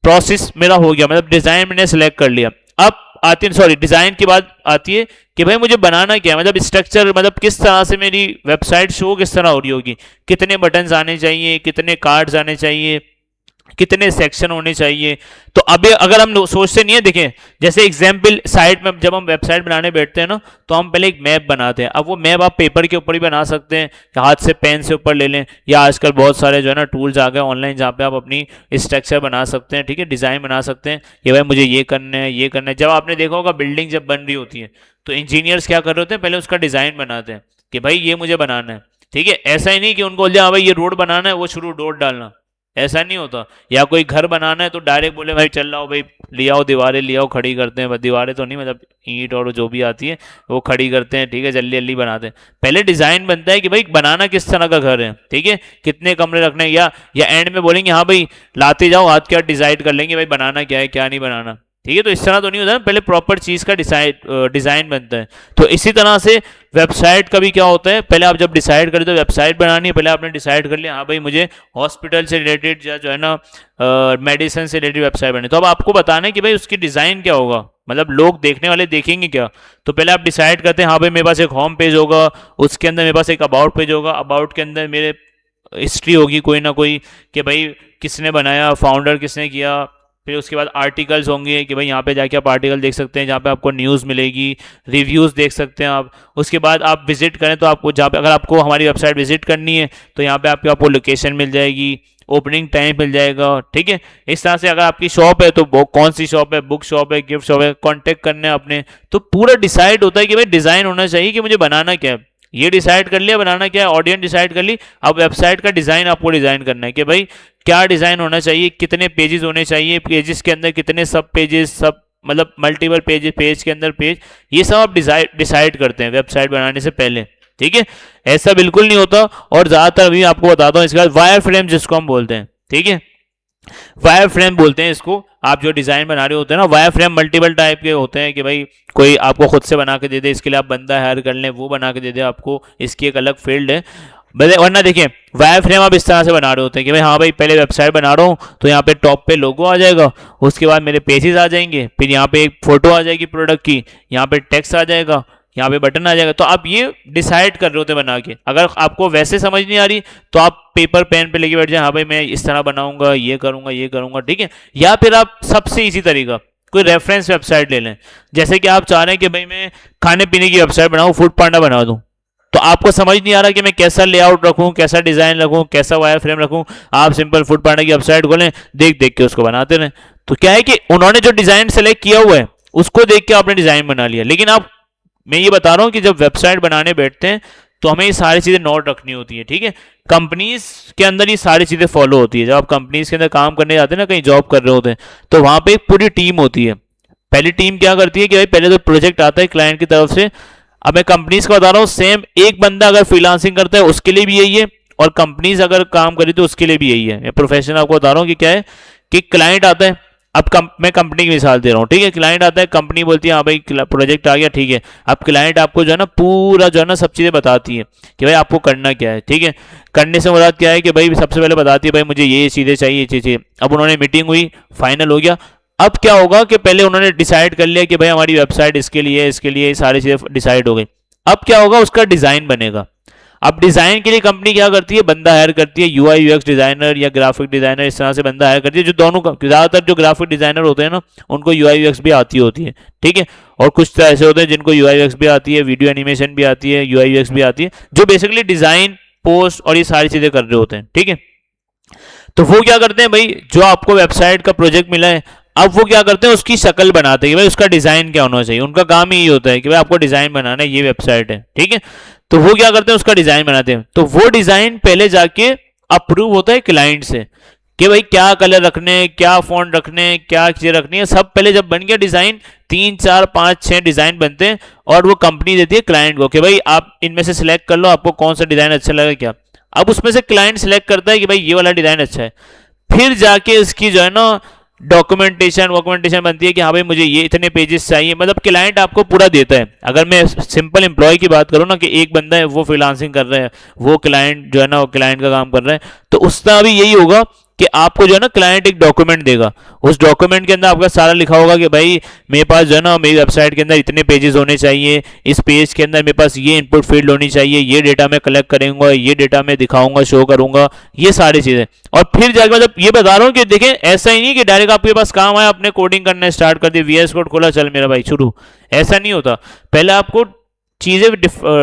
प्रोसेस मेरा हो गया, मतलब डिज़ाइन मैंने सेलेक्ट कर लिया, अब आती है, सॉरी डिज़ाइन के बाद आती है कि भाई मुझे बनाना क्या है, मतलब स्ट्रक्चर, मतलब किस तरह से मेरी वेबसाइट शो किस तरह हो रही होगी, कितने बटन्स आने चाहिए, कितने कार्ड्स आने चाहिए, कितने सेक्शन होने चाहिए। तो अभी अगर हम सोचते नहीं है, देखें जैसे एग्जाम्पल साइट में जब हम वेबसाइट बनाने बैठते हैं ना तो हम पहले एक मैप बनाते हैं। अब वो मैप आप पेपर के ऊपर भी बना सकते हैं, हाथ से पेन से ऊपर ले लें, या आजकल बहुत सारे जो है ना टूल्स आ गए ऑनलाइन जहाँ पे आप अपनी स्ट्रक्चर बना सकते हैं, ठीक है, डिज़ाइन बना सकते हैं कि भाई मुझे ये करना है ये करना है। जब आपने देखा होगा बिल्डिंग जब बन रही होती है तो इंजीनियर्स क्या कर रहे होते हैं, पहले उसका डिज़ाइन बनाते हैं कि भाई ये मुझे बनाना है, ठीक है। ऐसा ही नहीं कि उनको बोल दिया हाँ भाई ये रोड बनाना है, वो शुरू डोर डालना, ऐसा नहीं होता। या कोई घर बनाना है तो डायरेक्ट बोले भाई चल रहा भाई ले आओ दीवारें, ले आओ खड़ी करते हैं, दीवारें तो नहीं मतलब ईंट और जो भी आती है वो खड़ी करते हैं, ठीक है, जल्दी जल्दी बनाते हैं। पहले डिज़ाइन बनता है कि भाई बनाना किस तरह का घर है, ठीक है, कितने कमरे रखने हैं, या एंड में बोलेंगे हाँ भाई लाते जाओ हाथ क्या डिसाइड कर लेंगे भाई बनाना क्या है क्या नहीं बनाना, ठीक है। तो इस तरह तो नहीं होता, पहले प्रॉपर चीज़ का डिज़ाइन बनता है। तो इसी तरह से वेबसाइट का भी क्या होता है, पहले आप जब डिसाइड करें तो वेबसाइट बनानी है, पहले आपने डिसाइड कर लिया हाँ भाई मुझे हॉस्पिटल से रिलेटेड या जो है ना मेडिसिन से रिलेटेड वेबसाइट बनी, तो अब आपको बताना है कि भाई उसकी डिज़ाइन क्या होगा, मतलब लोग देखने वाले देखेंगे क्या। तो पहले आप डिसाइड करते हैं हाँ भाई मेरे पास एक होम पेज होगा, उसके अंदर मेरे पास एक अबाउट पेज होगा, अबाउट के अंदर मेरे हिस्ट्री होगी कोई ना कोई कि भाई किसने बनाया, फाउंडर किसने किया, फिर उसके बाद आर्टिकल्स होंगे कि भाई यहाँ पे जाके आप आर्टिकल देख सकते हैं जहाँ पे आपको न्यूज़ मिलेगी, रिव्यूज़ देख सकते हैं आप। उसके बाद आप विजिट करें तो आपको जहाँ पे अगर आपको हमारी वेबसाइट विजिट करनी है तो यहाँ पे आपको लोकेशन मिल जाएगी, ओपनिंग टाइम मिल जाएगा, ठीक है। इस तरह से अगर आपकी शॉप है तो वो कौन सी शॉप है, बुक शॉप है, गिफ्ट शॉप है, कॉन्टेक्ट करने अपने, तो पूरा डिसाइड होता है कि भाई डिज़ाइन होना चाहिए कि मुझे बनाना क्या है, ये डिसाइड कर लिया बनाना क्या है, ऑडियंस डिसाइड कर ली, अब वेबसाइट का डिज़ाइन आपको डिज़ाइन करना है कि भाई क्या डिज़ाइन होना चाहिए, कितने पेजेस होने चाहिए, पेजेस के अंदर कितने सब पेजेस, सब मतलब मल्टीपल पेजेस, पेज के अंदर पेज, ये सब आप डिसाइड करते हैं वेबसाइट बनाने से पहले, ठीक है। ऐसा बिल्कुल नहीं होता, और ज़्यादातर अभी आपको बताता हूँ इसके बाद वायर फ्रेम जिसको हम बोलते हैं, ठीक है, वायर फ्रेम बोलते हैं इसको। आप जो डिजाइन बना रहे होते हैं ना, वायर फ्रेम मल्टीपल टाइप के होते हैं कि भाई कोई आपको खुद से बना के दे दे, इसके लिए आप बंदा हायर कर लें, वो बना के दे दे आपको, इसकी एक अलग फील्ड है। वरना देखिए वायर फ्रेम आप इस तरह से बना रहे होते हैं कि भाई हाँ भाई पहले वेबसाइट बना रहा हूँ तो यहाँ पे टॉप पे लोगो आ जाएगा, उसके बाद मेरे पेजेस आ जाएंगे, फिर यहाँ पे एक फोटो आ जाएगी प्रोडक्ट की, यहाँ पे टेक्स्ट आ जाएगा, यहाँ पे बटन आ जाएगा। तो आप ये डिसाइड कर रहे होते बना के। अगर आपको वैसे समझ नहीं आ रही तो आप पेपर पेन पे लेके बैठ जाए, हाँ भाई मैं इस तरह बनाऊंगा, ये करूंगा, ये करूंगा, ठीक है। या फिर आप सबसे इजी तरीका कोई रेफरेंस वेबसाइट ले लें। जैसे कि आप चाह रहे हैं कि भाई मैं खाने पीने की वेबसाइट बनाऊं, फूड पांडा बना दूं, तो आपको समझ नहीं आ रहा कि मैं कैसा लेआउट रखूं, कैसा डिजाइन रखूं, कैसा वायर फ्रेम रखूं। आप सिंपल फूड पांडा की वेबसाइट खोलें, देख देख के उसको बनाते रहें। तो क्या है कि उन्होंने जो डिजाइन सेलेक्ट किया हुआ है उसको देख के आपने डिजाइन बना लिया। लेकिन आप, मैं ये बता रहा हूं कि जब वेबसाइट बनाने बैठते हैं तो हमें ये सारी चीजें नोट रखनी होती है, ठीक है। कंपनीज के अंदर ये सारी चीजें फॉलो होती है। जब आप कंपनीज के अंदर काम करने जाते हैं ना, कहीं जॉब कर रहे होते हैं, तो वहां पे एक पूरी टीम होती है। पहली टीम क्या करती है कि भाई पहले तो प्रोजेक्ट आता है क्लाइंट की तरफ से। अब मैं कंपनीज का बता रहा हूँ, सेम एक बंदा अगर फ्रीलांसिंग करता है उसके लिए भी यही है, और कंपनीज अगर काम करी तो उसके लिए भी यही है। मैं प्रोफेशन आपको बता रहा हूँ कि क्या है कि क्लाइंट आता है। अब मैं कंपनी की मिसाल दे रहा हूँ, ठीक है। क्लाइंट आता है, कंपनी बोलती है हाँ भाई प्रोजेक्ट आ गया, ठीक है। अब क्लाइंट आपको जो है ना पूरा जो है ना सब चीज़ें बताती है कि भाई आपको करना क्या है, ठीक है। करने से मुराद क्या है कि भाई सबसे पहले बताती है भाई मुझे ये चीज़ें चाहिए, ये चीज़ें। अब उन्होंने मीटिंग हुई, फाइनल हो गया। अब क्या होगा कि पहले उन्होंने डिसाइड कर लिया कि भाई हमारी वेबसाइट इसके लिए, इसके लिए, सारी चीज़ें डिसाइड हो गई। अब क्या होगा, उसका डिज़ाइन बनेगा। अब डिजाइन के लिए कंपनी क्या करती है, बंदा हायर करती है, यूआई यूएक्स डिजाइनर या ग्राफिक डिजाइनर, इस तरह से बंदा हायर करती है। जो दोनों ज्यादातर जो ग्राफिक डिजाइनर होते हैं ना, उनको यूआई यूएक्स भी आती होती है, ठीक है। और कुछ तो ऐसे होते हैं जिनको यूआई यूएक्स भी आती है, वीडियो एनिमेशन भी आती है, यूआई यूएक्स भी आती है, जो बेसिकली डिजाइन, पोस्ट और ये सारी चीजें कर रहे होते हैं, ठीक है। तो वो क्या करते हैं भाई, जो आपको वेबसाइट का प्रोजेक्ट मिला है, अब वो क्या करते हैं उसकी शक्ल बनाते हैं कि भाई उसका डिजाइन क्या होना चाहिए। उनका काम ही ये होता है कि भाई आपको डिजाइन बनाना है, ये वेबसाइट है, ठीक है। तो वो क्या करते हैं उसका डिजाइन बनाते हैं। तो वो डिजाइन पहले जाके अप्रूव होता है क्लाइंट से कि भाई क्या कलर रखने, क्या फॉन्ट रखने, क्या चीजें रखनी है। सब पहले जब बन गया डिजाइन, 3 4 5 6 डिजाइन बनते हैं और वो कंपनी देती है क्लाइंट को कि भाई आप इनमें से सिलेक्ट कर लो, आपको कौन सा डिजाइन अच्छा लगा क्या। अब उसमें से क्लाइंट सिलेक्ट करता है कि भाई ये वाला डिजाइन अच्छा है। फिर जाके इसकी जो है ना डॉक्यूमेंटेशन बनती है कि हाँ भाई मुझे ये इतने पेजेस चाहिए। मतलब क्लाइंट आपको पूरा देता है। अगर मैं सिंपल एम्प्लॉय की बात करूँ ना, कि एक बंदा है वो फ्रीलांसिंग कर रहा है, वो क्लाइंट जो है ना वो क्लाइंट का काम कर रहा है, तो उसका भी यही होगा कि आपको जो है ना क्लाइंट एक डॉक्यूमेंट देगा। उस डॉक्यूमेंट के अंदर आपका सारा लिखा होगा कि भाई मेरे पास जो है ना मेरी वेबसाइट के अंदर इतने पेजेस होने चाहिए, इस पेज के अंदर मेरे पास ये इनपुट फील्ड होनी चाहिए, ये डेटा मैं कलेक्ट करूंगा, ये डेटा मैं दिखाऊंगा, शो करूंगा, ये सारी चीजें। और फिर जाकर मतलब ये बता रहा हूँ कि देखें ऐसा ही नहीं कि डायरेक्ट आपके पास काम आया, आपने कोडिंग करना स्टार्ट कर दी, वीएस कोड खोला, चल मेरा भाई शुरू, ऐसा नहीं होता। पहले आपको चीजें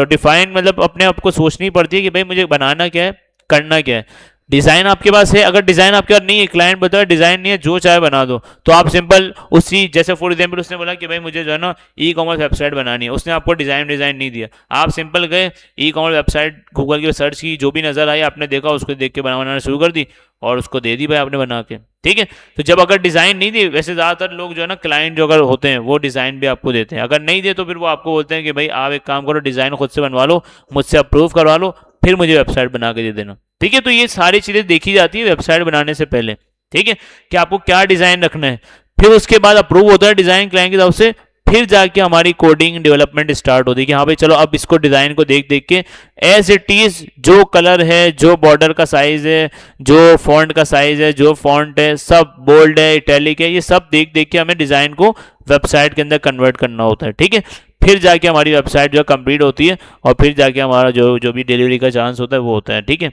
डिफाइन मतलब अपने आप को सोचनी पड़ती है कि भाई मुझे बनाना क्या है, करना क्या है। डिजाइन आपके पास है, अगर डिजाइन आपके पास नहीं है, क्लाइंट बता रहा डिजाइन नहीं है, जो चाहे बना दो, तो आप सिंपल उसी, जैसे फॉर एग्जांपल उसने बोला कि भाई मुझे जो है ना ई कॉमर्स वेबसाइट बनानी है, उसने आपको डिजाइन नहीं दिया, आप सिंपल गए ई कॉमर्स वेबसाइट गूगल की सर्च की, जो भी नजर आई आपने देखा, उसको देख के बनाना शुरू कर दी और उसको दे दी भाई आपने बना के, ठीक है। तो जब अगर डिजाइन नहीं दी, वैसे ज्यादातर लोग जो है ना क्लाइंट जो अगर होते हैं वो डिजाइन भी आपको देते हैं, अगर नहीं दे तो फिर वो आपको बोलते हैं कि भाई आप एक काम करो, डिजाइन खुद से बनवा लो, मुझसे अप्रूव करवा लो, फिर मुझे वेबसाइट बना के दे देना, ठीक है। तो ये सारी चीजें देखी जाती है वेबसाइट बनाने से पहले, ठीक है, कि आपको क्या डिजाइन रखना है। फिर उसके बाद अप्रूव होता है डिजाइन क्लाइंट की तरफ से, फिर जाके हमारी कोडिंग डेवलपमेंट स्टार्ट होती है कि हाँ भाई चलो अब इसको डिजाइन को देख देख के एज इट इज, जो कलर है, जो बॉर्डर का साइज है, जो फॉन्ट का साइज है, जो फॉन्ट है, सब बोल्ड है, इटैलिक है, ये सब देख देख के हमें डिजाइन को वेबसाइट के अंदर कन्वर्ट करना होता है, ठीक है। फिर जाके हमारी वेबसाइट जो कंप्लीट होती है और फिर जाके हमारा जो जो भी डिलीवरी का चांस होता है वो होता है, ठीक है।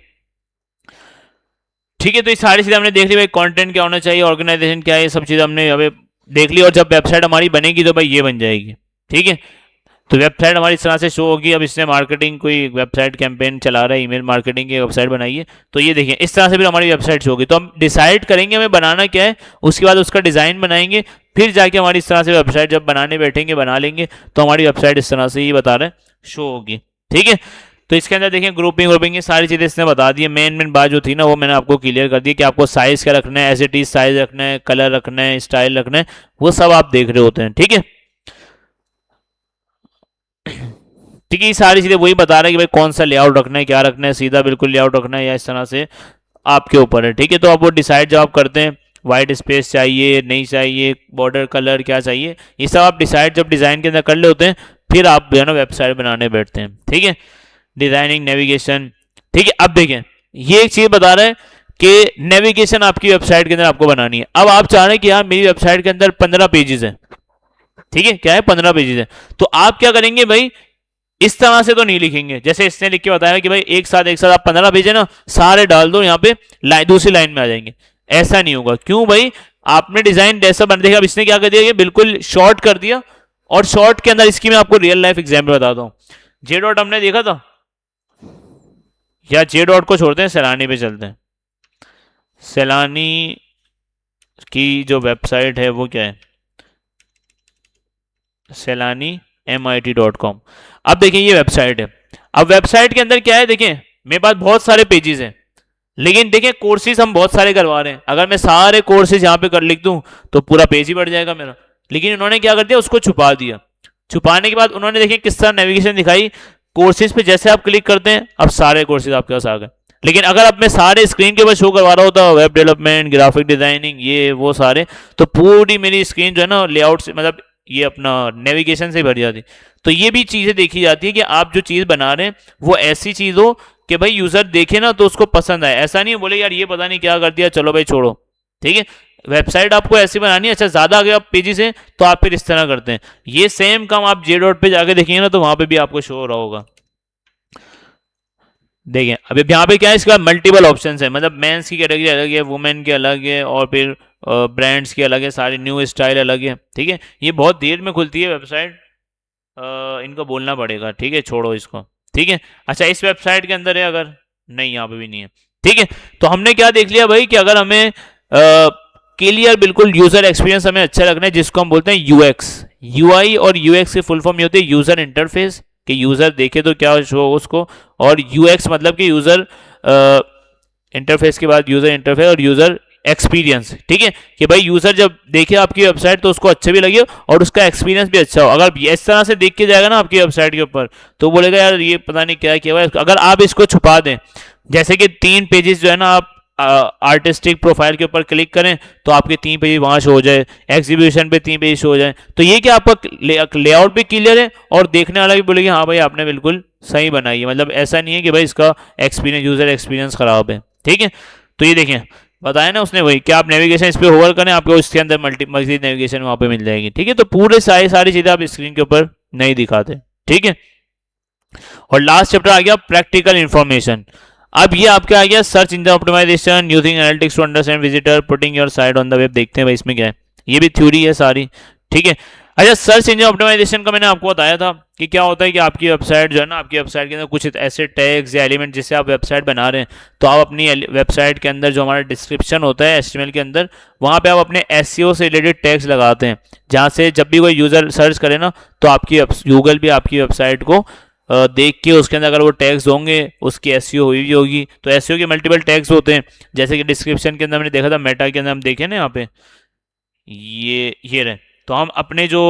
ठीक है, तो ये सारी चीज़ें हमने देख ली भाई, कंटेंट क्या होना चाहिए, ऑर्गेनाइजेशन क्या है, ये सब चीज़ें हमने अभी देख ली। और जब वेबसाइट हमारी बनेगी तो भाई ये बन जाएगी, ठीक है। तो वेबसाइट हमारी इस तरह से शो होगी। अब इसने मार्केटिंग कोई वेबसाइट कैंपेन चला रहा है, ईमेल मार्केटिंग की वेबसाइट बनाई है, तो ये देखिए इस तरह से फिर हमारी वेबसाइट शो होगी। तो हम डिसाइड करेंगे हमें बनाना क्या है, उसके बाद उसका डिज़ाइन बनाएंगे, फिर जाके हमारी इस तरह से वेबसाइट जब बनाने बैठेंगे, बना लेंगे, तो हमारी वेबसाइट इस तरह से ये बता रहे हैं शो होगी, ठीक है। तो इसके अंदर देखिए ग्रुपिंग ये सारी चीज़ें इसने बता दी है। मेन बात जो थी ना वो मैंने आपको क्लियर कर दी कि आपको साइज़ क्या रखना है, एज इट इज साइज रखना है, कलर रखना है, स्टाइल रखना है, वो सब आप देख रहे होते हैं, ठीक है। ठीक है, ये सारी चीज़ें वही बता रहा है कि भाई कौन सा लेआउट रखना है, क्या रखना है, सीधा बिल्कुल लेआउट रखना है या इस तरह से आपके ऊपर है, ठीक है। तो आप वो डिसाइड जब आप करते हैं वाइट स्पेस चाहिए नहीं चाहिए, बॉर्डर कलर क्या चाहिए, ये सब आप डिसाइड जब डिज़ाइन के अंदर कर ले होते हैं, फिर आप जो है ना वेबसाइट बनाने बैठते हैं। ठीक है, डिजाइनिंग, नेविगेशन। ठीक है, अब देखें ये एक चीज बता रहा है कि नेविगेशन आपकी वेबसाइट के अंदर आपको बनानी है। अब आप चाह रहे हैं कि यार मेरी वेबसाइट के अंदर 15 पेजेस है, ठीक है, क्या है 15 पेजेस है, तो आप क्या करेंगे भाई, इस तरह से तो नहीं लिखेंगे जैसे इसने लिख के बताया कि भाई एक साथ आप 15 पेज है ना सारे डाल दो यहाँ पे, दूसरी लाइन में आ जाएंगे। ऐसा नहीं होगा। क्यों भाई, आपने डिजाइन जैसा बन देखा, अब इसने क्या कर दिया, ये बिल्कुल शॉर्ट कर दिया। और शॉर्ट के अंदर इसकी मैं आपको रियल लाइफ एग्जाम्पल बताता हूँ। जे डॉट हमने देखा था, या जे डॉट को छोड़ते हैं, सैलानी पे चलते हैं। सैलानी की जो वेबसाइट है वो क्या है, सैलानी MIT.com। अब देखिए ये वेबसाइट है। अब वेबसाइट के अंदर क्या है, देखिए मेरे पास बहुत सारे पेजेस हैं, लेकिन देखिए कोर्सेज हम बहुत सारे करवा रहे हैं। अगर मैं सारे कोर्सेज यहाँ पे कर लिख दूं तो पूरा पेज ही बढ़ जाएगा मेरा। लेकिन इन्होंने क्या कर दिया, उसको छुपा दिया। छुपाने के बाद उन्होंने देखिए किस तरह नेविगेशन दिखाई, कोर्सेज पे जैसे आप क्लिक करते हैं अब सारे कोर्सेज आपके पास आ गए। लेकिन अगर अब मैं सारे स्क्रीन के ऊपर शो करवा रहा होता, वेब डेवलपमेंट, ग्राफिक डिजाइनिंग, ये वो सारे, तो पूरी मेरी स्क्रीन जो है ना लेआउट से, मतलब ये अपना नेविगेशन से भर जाती। तो ये भी चीजें देखी जाती है कि आप जो चीज बना रहे हैं वो ऐसी चीज हो कि भाई यूजर देखे ना तो उसको पसंद आए। ऐसा नहीं बोले यार ये पता नहीं क्या कर दिया, चलो भाई छोड़ो। ठीक है, वेबसाइट आपको ऐसी बनानी है। अच्छा ज्यादा आ गया आप पेजेस हैं तो आप फिर इस तरह करते हैं। ये सेम काम आप जे डॉट पे जाके देखेंगे ना तो वहां पे भी आपको शो हो रहा होगा। देखिए अभी यहाँ पे क्या है, इसका मल्टीपल ऑप्शन है, मतलब मेंस की कैटेगरी अलग है, वुमेन की अलग है, और फिर ब्रांड्स की अलग है, सारे न्यू स्टाइल अलग है। ठीक है, ये बहुत देर में खुलती है वेबसाइट, इनको बोलना पड़ेगा। ठीक है, छोड़ो इसको। ठीक है, अच्छा इस वेबसाइट के अंदर है, अगर नहीं यहाँ पे भी नहीं है। ठीक है, तो हमने क्या देख लिया भाई कि अगर हमें क्लियर बिल्कुल यूजर एक्सपीरियंस हमें अच्छा रखना है, जिसको हम बोलते हैं यूएक्स। यूआई और यूएक्स की फुल फॉर्म ये होती है यूजर इंटरफेस, कि यूजर देखे तो क्या शो हो उसको, और यूएक्स मतलब कि यूजर इंटरफेस के बाद यूजर इंटरफेस और यूजर एक्सपीरियंस। ठीक है, कि भाई यूजर जब देखे आपकी वेबसाइट तो उसको अच्छा भी लगे और उसका एक्सपीरियंस भी अच्छा हो। अगर इस तरह से देख के जाएगा ना आपकी वेबसाइट के ऊपर तो बोलेगा यार ये पता नहीं क्या किया हुआ है। अगर आप इसको छुपा दें, जैसे कि 3 पेजेस जो है ना, आप आर्टिस्टिक प्रोफाइल के ऊपर क्लिक करें तो आपके 3 पेज वहां शो हो जाए, एग्जीबिशन पे 3 पेज शो हो जाए, तो ये कि आपका लेआउट भी क्लियर है और देखने वाला भी बोलेगा हाँ भाई आपने बिल्कुल सही बनाई है। मतलब ऐसा नहीं है कि भाई इसका एक्सपीरियंस, यूजर एक्सपीरियंस खराब है। ठीक है, तो ये देखें बताया ना उसने वही कि आप नेविगेशन इस पर होवर करें, आपको इसके अंदर मजीद नेविगेशन वहां पे मिल जाएगी। ठीक है, तो पूरे सारी चीजें आप स्क्रीन के ऊपर नहीं दिखाते। ठीक है, और लास्ट चैप्टर आ गया प्रैक्टिकल इंफॉर्मेशन। अब ये आपके आ गया search engine optimisation, using analytics to understand visitor, putting your site on the web. देखते हैं भाई इसमें क्या है, ये भी थ्योरी है सारी। ठीक है, अच्छा सर्च इंजन ऑप्टिमाइजेशन का मैंने आपको बताया था कि क्या होता है कि आपकी वेबसाइट जो है ना, आपकी वेबसाइट के अंदर कुछ ऐसे टैग्स या एलिमेंट जिससे आप वेबसाइट बना रहे हैं, तो आप अपनी वेबसाइट के अंदर जो हमारा डिस्क्रिप्शन होता है HTML के अंदर, वहाँ पे आप अपने SEO से रिलेटेड टैग्स लगाते हैं, जहाँ से जब भी कोई यूजर सर्च करे ना तो आपकी गूगल भी आपकी वेबसाइट को देख के उसके अंदर अगर वो टैग्स होंगे उसकी SEO हुई भी होगी। तो SEO के मल्टीपल टैग्स होते हैं, जैसे कि डिस्क्रिप्शन के अंदर हमने देखा था, मेटा के अंदर हम देखे ना, यहाँ पे ये रहे। तो हम अपने जो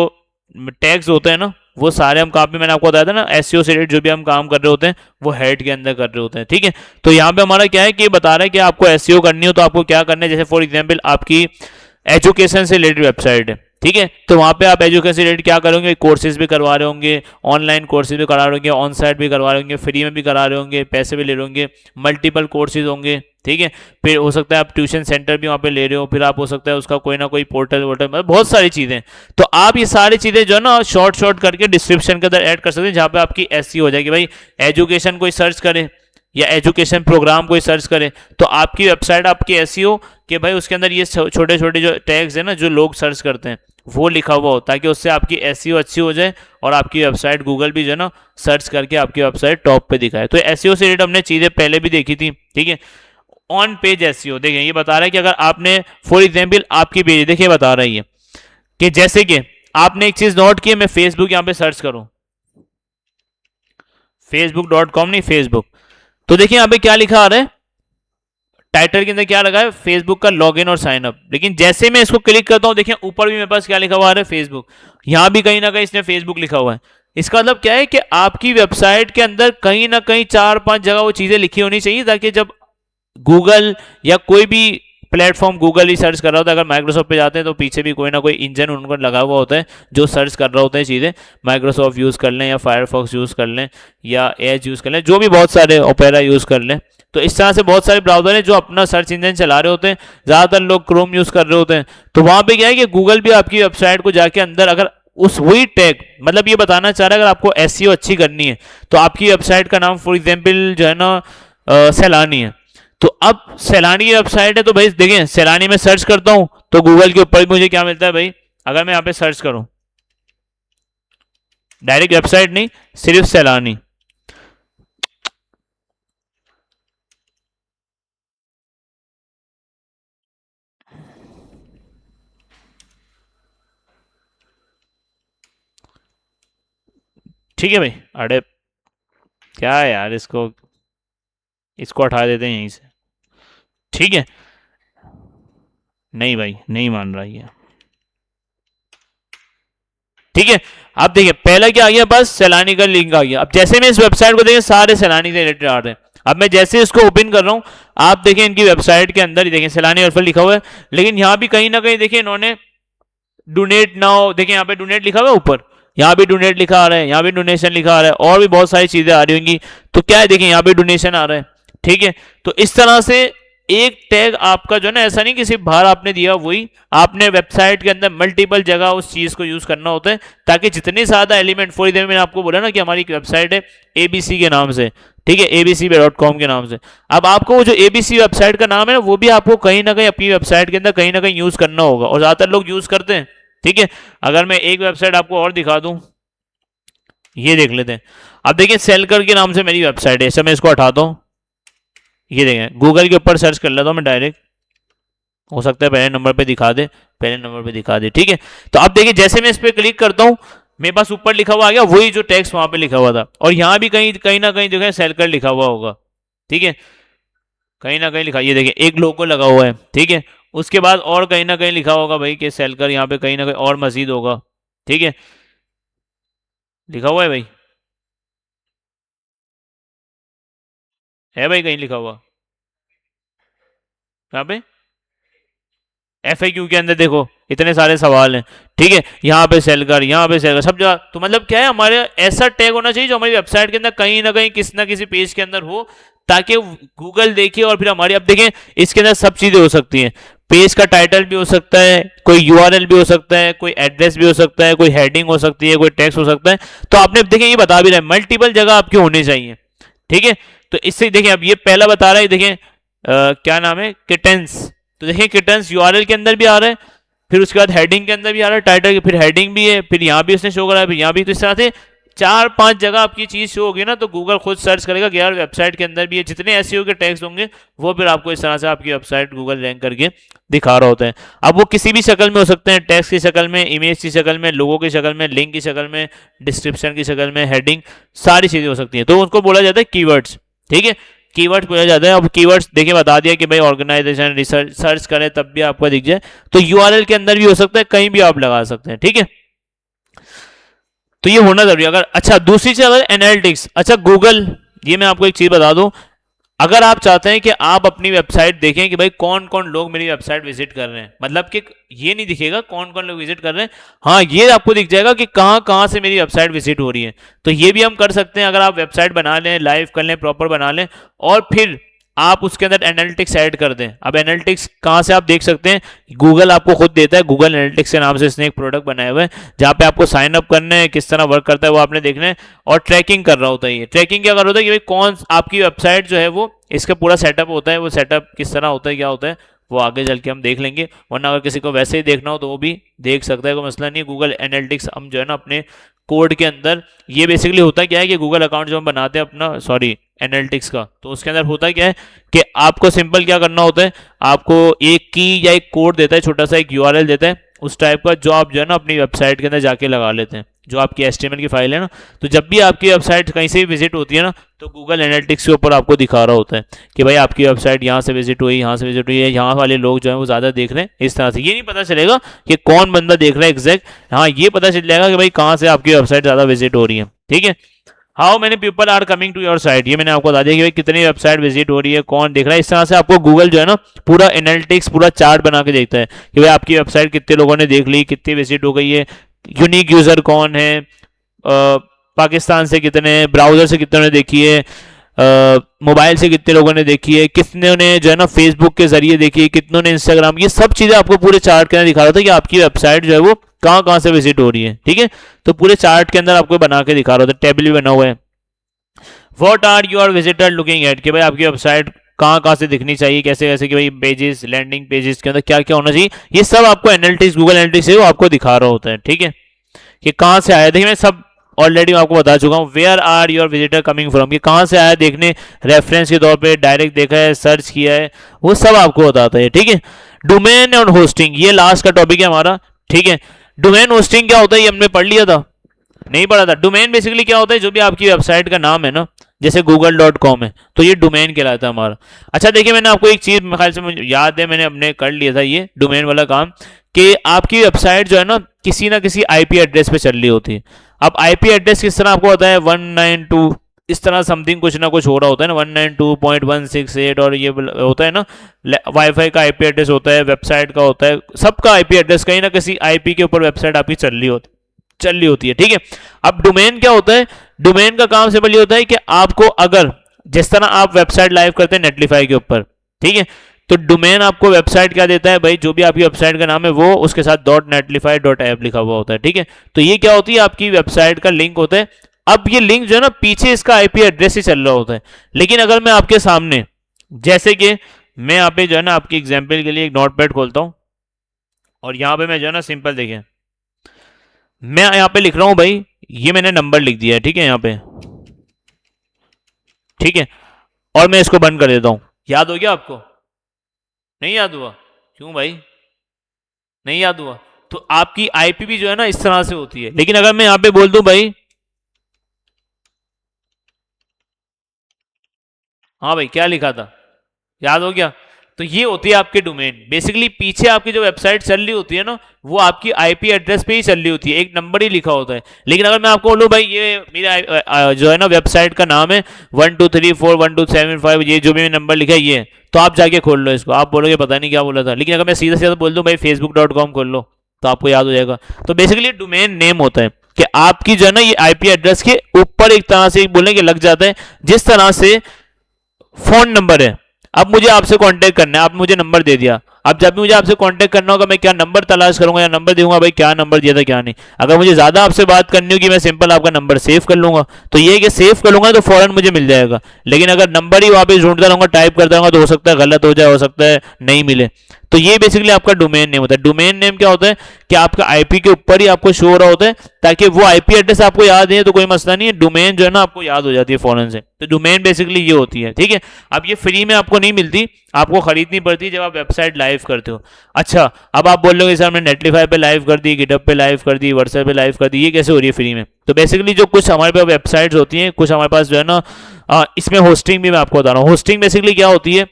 टैग्स होते हैं ना वो सारे हम काम पे, मैंने आपको बताया था ना SEO से रिलेटेड जो भी हम काम कर रहे होते हैं वो हेड के अंदर कर रहे होते हैं। ठीक है, तो यहाँ पे हमारा क्या है कि बता रहा है कि आपको SEO करनी हो तो आपको क्या करना है। जैसे फॉर एग्जाम्पल आपकी एजुकेशन से रिलेटेड वेबसाइट है, ठीक है, तो वहाँ पे आप एजुकेशन से रिलेटेड क्या करोगे, कोर्सेज भी करवा रहे होंगे, ऑनलाइन कोर्सेज भी करा रहे होंगे, ऑन साइट भी करवा रहे होंगे, फ्री में भी करा रहे होंगे, पैसे भी ले रहे होंगे, मल्टीपल कोर्सेज होंगे। ठीक है, फिर हो सकता है आप ट्यूशन सेंटर भी वहाँ पे ले रहे हो, फिर आप हो सकता है उसका कोई ना कोई पोर्टल वोर्टल, मतलब बहुत सारी चीज़ें। तो आप ये सारी चीज़ें जो है ना शॉर्ट करके डिस्क्रिप्शन के अंदर ऐड कर सकते हैं, जहाँ पे आपकी SEO हो जाएगी। भाई एजुकेशन कोई सर्च करे या एजुकेशन प्रोग्राम कोई सर्च करे तो आपकी वेबसाइट आपकी SEO कि भाई उसके अंदर ये छोटे छोटे जो टैग्स है ना जो लोग सर्च करते हैं वो लिखा हुआ हो, ताकि उससे आपकी SEO अच्छी हो जाए और आपकी वेबसाइट गूगल भी जो है ना सर्च करके आपकी वेबसाइट टॉप पे दिखाए। तो SEO से रिलेटेड हमने चीज़ें पहले भी देखी थी। ठीक है, ऑन पेज SEO देखिए ये बता रहा है कि अगर आपने फॉर एग्जाम्पल आपकी पेज देखिए बता रही है कि जैसे कि आपने एक चीज नोट की, मैं फेसबुक यहाँ पे सर्च करूं, facebook.com नहीं फेसबुक, तो देखिए यहाँ पे क्या लिखा आ रहा है, टाइटल के अंदर क्या लगा है, फेसबुक का लॉगिन और साइन अप। लेकिन जैसे मैं इसको क्लिक करता हूं देखिए ऊपर भी मेरे पास क्या लिखा हुआ आ रहा है, फेसबुक। यहां भी कहीं ना कहीं इसने फेसबुक लिखा हुआ है। इसका मतलब क्या है कि आपकी वेबसाइट के अंदर कहीं ना कहीं 4-5 जगह वो चीजें लिखी होनी चाहिए, ताकि जब गूगल या कोई भी प्लेटफॉर्म गूगल ही सर्च कर रहा होता है। अगर माइक्रोसॉफ्ट पे जाते हैं तो पीछे भी कोई ना कोई इंजन उनको लगा हुआ होता है जो सर्च कर रहा होता है चीज़ें। माइक्रोसॉफ्ट यूज़ कर लें या फायरफॉक्स यूज़ कर लें या एज यूज़ कर लें, जो भी बहुत सारे, ओपेरा यूज़ कर लें। तो इस तरह से बहुत सारे ब्राउजर हैं जो अपना सर्च इंजन चला रहे होते हैं। ज़्यादातर लोग क्रोम यूज़ कर रहे होते हैं। तो वहाँ पे क्या है कि गूगल भी आपकी वेबसाइट को जाके अंदर अगर उस वही टैग, मतलब ये बताना चाह रहा है अगर आपको एसईओ अच्छी करनी है तो आपकी वेबसाइट का नाम फॉर एग्जांपल जो है ना सैलानी है, तो अब सैलानी की वेबसाइट है तो भाई देखिए सैलानी में सर्च करता हूं तो गूगल के ऊपर भी मुझे क्या मिलता है भाई, अगर मैं यहाँ पे सर्च करूं डायरेक्ट वेबसाइट नहीं, सिर्फ सैलानी, ठीक है भाई। अरे क्या है यार, इसको इसको हटा देते हैं यहीं से, ठीक है। नहीं भाई नहीं मान रहा ये, ठीक है। अब देखिए पहला क्या आ गया, बस सैलानी का लिंक आ गया। अब जैसे मैं इस वेबसाइट को देखिए सारे सैलानी से रिलेटेड आ रहे हैं। अब मैं जैसे इसको ओपन कर रहा हूं, आप देखें इनकी वेबसाइट के अंदर ही देखें सैलानी ऑफर लिखा हुआ है, लेकिन यहां भी कहीं ना कहीं देखिए इन्होंने डोनेट नाउ, देखिए यहाँ पे डोनेट लिखा हुआ है ऊपर, यहाँ भी डोनेट लिखा आ रहा है, यहाँ भी डोनेशन लिखा आ रहा है, और भी बहुत सारी चीजें आ रही होंगी। तो क्या है देखिए यहाँ पे डोनेशन आ रहा है, ठीक है। तो इस तरह से एक टैग आपका जो है ना, ऐसा नहीं कि सिर्फ बाहर आपने दिया, वही आपने वेबसाइट के अंदर मल्टीपल जगह उस चीज को यूज करना होता है, ताकि जितने ज्यादा एलिमेंट, फॉर एग्जाम्पल मैंने आपको बोला ना कि हमारी एक वेबसाइट है एबीसी के नाम से, ठीक है, abc.com के नाम से। अब आपको वो जो एबीसी वेबसाइट का नाम है ना, वो भी आपको कहीं ना कहीं अपनी वेबसाइट के अंदर कहीं ना कहीं यूज करना होगा, और ज्यादातर लोग यूज करते हैं, ठीक है। अगर मैं एक वेबसाइट आपको और दिखा दूं, ये देख लेते हैं। अब देखिए सेलकर के नाम से मेरी वेबसाइट है, ऐसे मैं इसको हटाता हूं, ये देखें गूगल के ऊपर सर्च कर लेता हूं मैं डायरेक्ट, हो सकता है पहले नंबर पे दिखा दे, पहले नंबर पे दिखा दे, ठीक है। तो अब देखिए जैसे मैं इस पर क्लिक करता हूं, मेरे पास ऊपर लिखा हुआ आ गया वही जो टेक्स्ट वहां पे लिखा हुआ था, और यहां भी कहीं कहीं ना कहीं जो है सेलकर लिखा हुआ होगा, ठीक है, कहीं ना कहीं लिखा, ये देखिए एक लोगो लगा हुआ है, ठीक है। उसके बाद और कहीं ना कहीं लिखा होगा भाई कि सेलकर, यहाँ पे कहीं ना कहीं और मजीद होगा, ठीक है, लिखा हुआ है भाई, है भाई कहीं लिखा हुआ यहाँ पे FAQ के अंदर देखो इतने सारे सवाल हैं, ठीक है, यहाँ पे सेल कर, यहाँ पे सेल कर, सब जगह। तो मतलब क्या है, हमारे ऐसा टैग होना चाहिए जो हमारी वेबसाइट के अंदर कहीं ना कहीं किसी ना किसी पेज के अंदर हो, ताकि गूगल देखे और फिर हमारी, अब देखें इसके अंदर सब चीजें हो सकती हैं, पेज का टाइटल भी हो सकता है, कोई यूआरएल भी हो सकता है, कोई एड्रेस भी हो सकता है, कोई हेडिंग हो सकती है, कोई टेक्स्ट हो सकता है। तो आपने देखें ये बता भी रहा है मल्टीपल जगह आपकी होनी चाहिए, ठीक है। तो इससे देखें अब ये पहला बता रहा है, देखें क्या नाम है, किटेंस, तो देखिए किटन्स यूआरएल के अंदर भी आ रहा है, फिर उसके बाद हेडिंग के अंदर भी आ रहा है, टाइटल के फिर हेडिंग भी है, फिर यहाँ भी उसने शो करा है, फिर यहाँ भी। तो इस तरह से 4-5 जगह आपकी चीज शो होगी ना, तो गूगल खुद सर्च करेगा कि यार वेबसाइट के अंदर भी है, जितने एसईओ के टैग्स होंगे वो फिर आपको इस तरह से आपकी वेबसाइट गूगल रैंक करके दिखा रहा होता है। अब वो किसी भी शक्ल में हो सकते हैं, टेक्स्ट की शक्ल में, इमेज की शक्ल में, लोगो की शक्ल में, लिंक की शक्ल में, डिस्क्रिप्शन की शक्ल में, हेडिंग, सारी चीजें हो सकती हैं। तो उसको बोला जाता है कीवर्ड्स, ठीक है, कीवर्ड्स बोला जाता है। अब कीवर्ड्स देखिए बता दिया कि भाई ऑर्गेनाइजेशन रिसर्च सर्च करें तब भी आपको दिख जाए, तो यूआरएल के अंदर भी हो सकता है, कहीं भी आप लगा सकते हैं, ठीक है। तो ये होना जरूरी है। अगर अच्छा दूसरी चीज अगर एनालिटिक्स, अच्छा गूगल, ये मैं आपको एक चीज बता दूं, अगर आप चाहते हैं कि आप अपनी वेबसाइट देखें कि भाई कौन कौन लोग मेरी वेबसाइट विजिट कर रहे हैं, मतलब कि ये नहीं दिखेगा कौन कौन लोग विजिट कर रहे हैं, हाँ ये आपको दिख जाएगा कि कहाँ कहाँ से मेरी वेबसाइट विजिट हो रही है। तो ये भी हम कर सकते हैं, अगर आप वेबसाइट बना लें, लाइव कर लें, प्रॉपर बना लें, और फिर आप उसके अंदर एनालिटिक्स ऐड कर दें। अब एनालिटिक्स कहाँ से आप देख सकते हैं, गूगल आपको खुद देता है, गूगल एनालिटिक्स के नाम से इसने एक प्रोडक्ट बनाया हुआ है, जहाँ पे आपको साइन अप करना है, किस तरह वर्क करता है वो आपने देखना है, और ट्रैकिंग कर रहा होता है। ये ट्रैकिंग क्या कर रहा होता है कि भाई कौन आपकी वेबसाइट जो है वो, इसका पूरा सेटअप होता है, वो सेटअप किस तरह होता है, क्या होता है, वो आगे चल के हम देख लेंगे, वरना अगर किसी को वैसे ही देखना हो तो वो भी देख सकता है, कोई मसला नहीं है। गूगल एनालिटिक्स हम जो है ना अपने कोड के अंदर, ये बेसिकली होता क्या है कि गूगल अकाउंट जो हम बनाते हैं अपना, सॉरी एनालिटिक्स का, तो उसके अंदर होता क्या है कि आपको सिंपल क्या करना होता है, आपको एक की या एक कोड देता है, छोटा सा एक यूआरएल देता है उस टाइप का, जो आप जो है ना अपनी वेबसाइट के अंदर जाके लगा लेते हैं, जो आपकी HTML की फाइल है ना। तो जब भी आपकी वेबसाइट कहीं से भी विजिट होती है ना, तो गूगल एनालिटिक्स के ऊपर आपको दिखा रहा होता है कि भाई आपकी वेबसाइट यहाँ से विजिट हुई, यहाँ से विजिट हुई है, यहाँ वाले लोग जो है वो ज़्यादा देख रहे हैं। इस तरह से ये नहीं पता चलेगा कि कौन बंदा देख रहा है एग्जैक्ट, हाँ ये पता चल जाएगा कि भाई कहाँ से आपकी वेबसाइट ज़्यादा विजिट हो रही है, ठीक है। How many people are coming to your site, ये मैंने आपको बता दिया कि भाई कितनी वेबसाइट विजिट हो रही है, कौन देख रहा है। इस तरह से आपको गूगल जो है ना पूरा एनालिटिक्स, पूरा चार्ट बना के देखता है कि भाई आपकी वेबसाइट कितने लोगों ने देख ली, कितनी विजिट हो गई है, यूनिक यूजर कौन है, पाकिस्तान से कितने, ब्राउजर से कितने ने देखी है, मोबाइल से कितने लोगों ने देखी है, कितने ने जो है ना फेसबुक के जरिए देखी है, कितनों ने इंस्टाग्राम, ये सब चीजें आपको पूरे चार्ट के अंदर दिखा रहा था कि आपकी वेबसाइट जो है वो कहाँ कहाँ से विजिट हो रही है। ठीक है, तो पूरे चार्ट के अंदर आपको बना के दिखा रहा था, टेबल भी बना हुआ है। What are your visitor looking at, कि भाई आपकी वेबसाइट कहाँ कहाँ से दिखनी चाहिए, कैसे कैसे, कि भाई पेजेस, लैंडिंग पेजेस के अंदर क्या क्या होना चाहिए, ये सब आपको एनालिटिक्स, गूगल एनालिटिक्स है वो आपको दिखा रहा होता है। ठीक है, कि कहाँ से आया, देखिए मैं सब ऑलरेडी आपको बता चुका हूँ। Where are your visitor coming from, कि कहाँ से आया देखने, रेफरेंस के तौर पे डायरेक्ट देखा है, सर्च किया है, वो सब आपको बताता है। ठीक है, डोमेन और होस्टिंग, ये लास्ट का टॉपिक है हमारा। ठीक है, डोमेन होस्टिंग क्या होता है ये हमने पढ़ लिया था, नहीं पढ़ा था। डोमेन बेसिकली क्या होता है, जो भी आपकी वेबसाइट का नाम है ना, जैसे google.com है तो ये डोमेन कहलाता है हमारा। अच्छा देखिए, मैंने आपको एक चीज मेरे ख्याल से मुझे याद है, मैंने अपने कर लिया था ये डोमेन वाला काम, कि आपकी वेबसाइट जो है ना किसी ना किसी आईपी एड्रेस पे चल रही होती है। अब आईपी एड्रेस किस तरह आपको पता है, 192 इस तरह समथिंग कुछ ना कुछ हो रहा होता है ना, 192.168 और ये होता है ना, वाईफाई का आईपी एड्रेस होता है, वेबसाइट का होता है, सबका आईपी एड्रेस कहीं ना किसी आईपी के ऊपर वेबसाइट आपकी चल रही होती है। ठीक है, अब डोमेन क्या होता है, डोमेन का काम सिंपल ये होता है कि आपको अगर जिस तरह आप वेबसाइट लाइव करते हैं नेटलीफाई के ऊपर, ठीक है, तो डोमेन आपको वेबसाइट क्या देता है भाई, जो भी आपकी वेबसाइट का नाम है वो उसके साथ .netlify.app लिखा हुआ होता है। ठीक है, तो ये क्या होती है, आपकी वेबसाइट का लिंक होता है। अब ये लिंक जो है ना पीछे इसका आईपी एड्रेस ही चल रहा होता है, लेकिन अगर मैं आपके सामने, जैसे कि मैं यहाँ पे जो है ना आपकी एग्जाम्पल के लिए एक नोटपैड खोलता हूँ और यहाँ पे मैं जो है ना सिंपल देखिए, मैं यहाँ पे लिख रहा हूँ भाई, ये मैंने नंबर लिख दिया है। ठीक है, यहाँ पे, ठीक है, और मैं इसको बंद कर देता हूँ। याद हो गया आपको, नहीं याद हुआ, क्यों भाई नहीं याद हुआ, तो आपकी आईपी भी जो है ना इस तरह से होती है। लेकिन अगर मैं यहाँ पे बोल दूं भाई, हाँ भाई क्या लिखा था, याद हो गया, तो ये होती है आपके डोमेन। बेसिकली पीछे आपकी जो वेबसाइट चल रही होती है ना, वो आपकी आईपी एड्रेस पे ही चल रही होती है, एक नंबर ही लिखा होता है। लेकिन अगर मैं आपको बोलूँ भाई ये मेरा जो है ना वेबसाइट का नाम है 1234127 ये जो भी नंबर लिखा है ये, तो आप जाके खोल लो इसको, आप बोलोगे पता नहीं क्या बोला था। लेकिन अगर मैं सीधा सीधा बोल दूँ भाई facebook.com खोल लो, तो आपको याद हो जाएगा। तो बेसिकली डोमेन नेम होता है कि आपकी जो है ना ये आईपी एड्रेस के ऊपर एक तरह से बोलने के लग जाता है, जिस तरह से फोन नंबर है। अब मुझे आपसे कांटेक्ट करना है, आप मुझे नंबर दे दिया, अब जब भी मुझे आपसे कांटेक्ट करना होगा मैं क्या नंबर तलाश करूंगा या नंबर देखूंगा भाई क्या नंबर दिया था क्या नहीं। अगर मुझे ज्यादा आपसे बात करनी होगी मैं सिंपल आपका नंबर सेव कर लूंगा, तो ये कि सेव कर लूंगा तो फौरन मुझे मिल जाएगा। लेकिन अगर नंबर ही वापस ढूंढता रहूंगा, टाइप करता रहूंगा, तो हो सकता है गलत हो जाए, हो सकता है नहीं मिले। तो ये बेसिकली आपका डोमेन नेम होता है। डोमेन नेम क्या होता है कि आपका आईपी के ऊपर ही आपको शो हो रहा होता है, ताकि वो आईपी एड्रेस आपको याद है तो कोई मसला नहीं है, डोमेन जो है ना आपको याद हो जाती है फौरन से। तो डोमेन बेसिकली ये होती है। ठीक है, अब ये फ्री में आपको नहीं मिलती, आपको खरीदनी पड़ती है जब आप वेबसाइट लाइव करते हो। अच्छा, अब आप बोल रहे हो सर मैंने नेटलीफाई पे लाइव कर दी, गिटहब पे लाइव कर दी, व्हाट्सएप पे लाइव कर दी, ये कैसे हो रही है फ्री में? तो बेसिकली जो कुछ हमारे पास वेबसाइट्स होती हैं, कुछ हमारे पास जो है ना इसमें होस्टिंग भी मैं आपको बता रहा हूँ। होस्टिंग बेसिकली क्या होती है,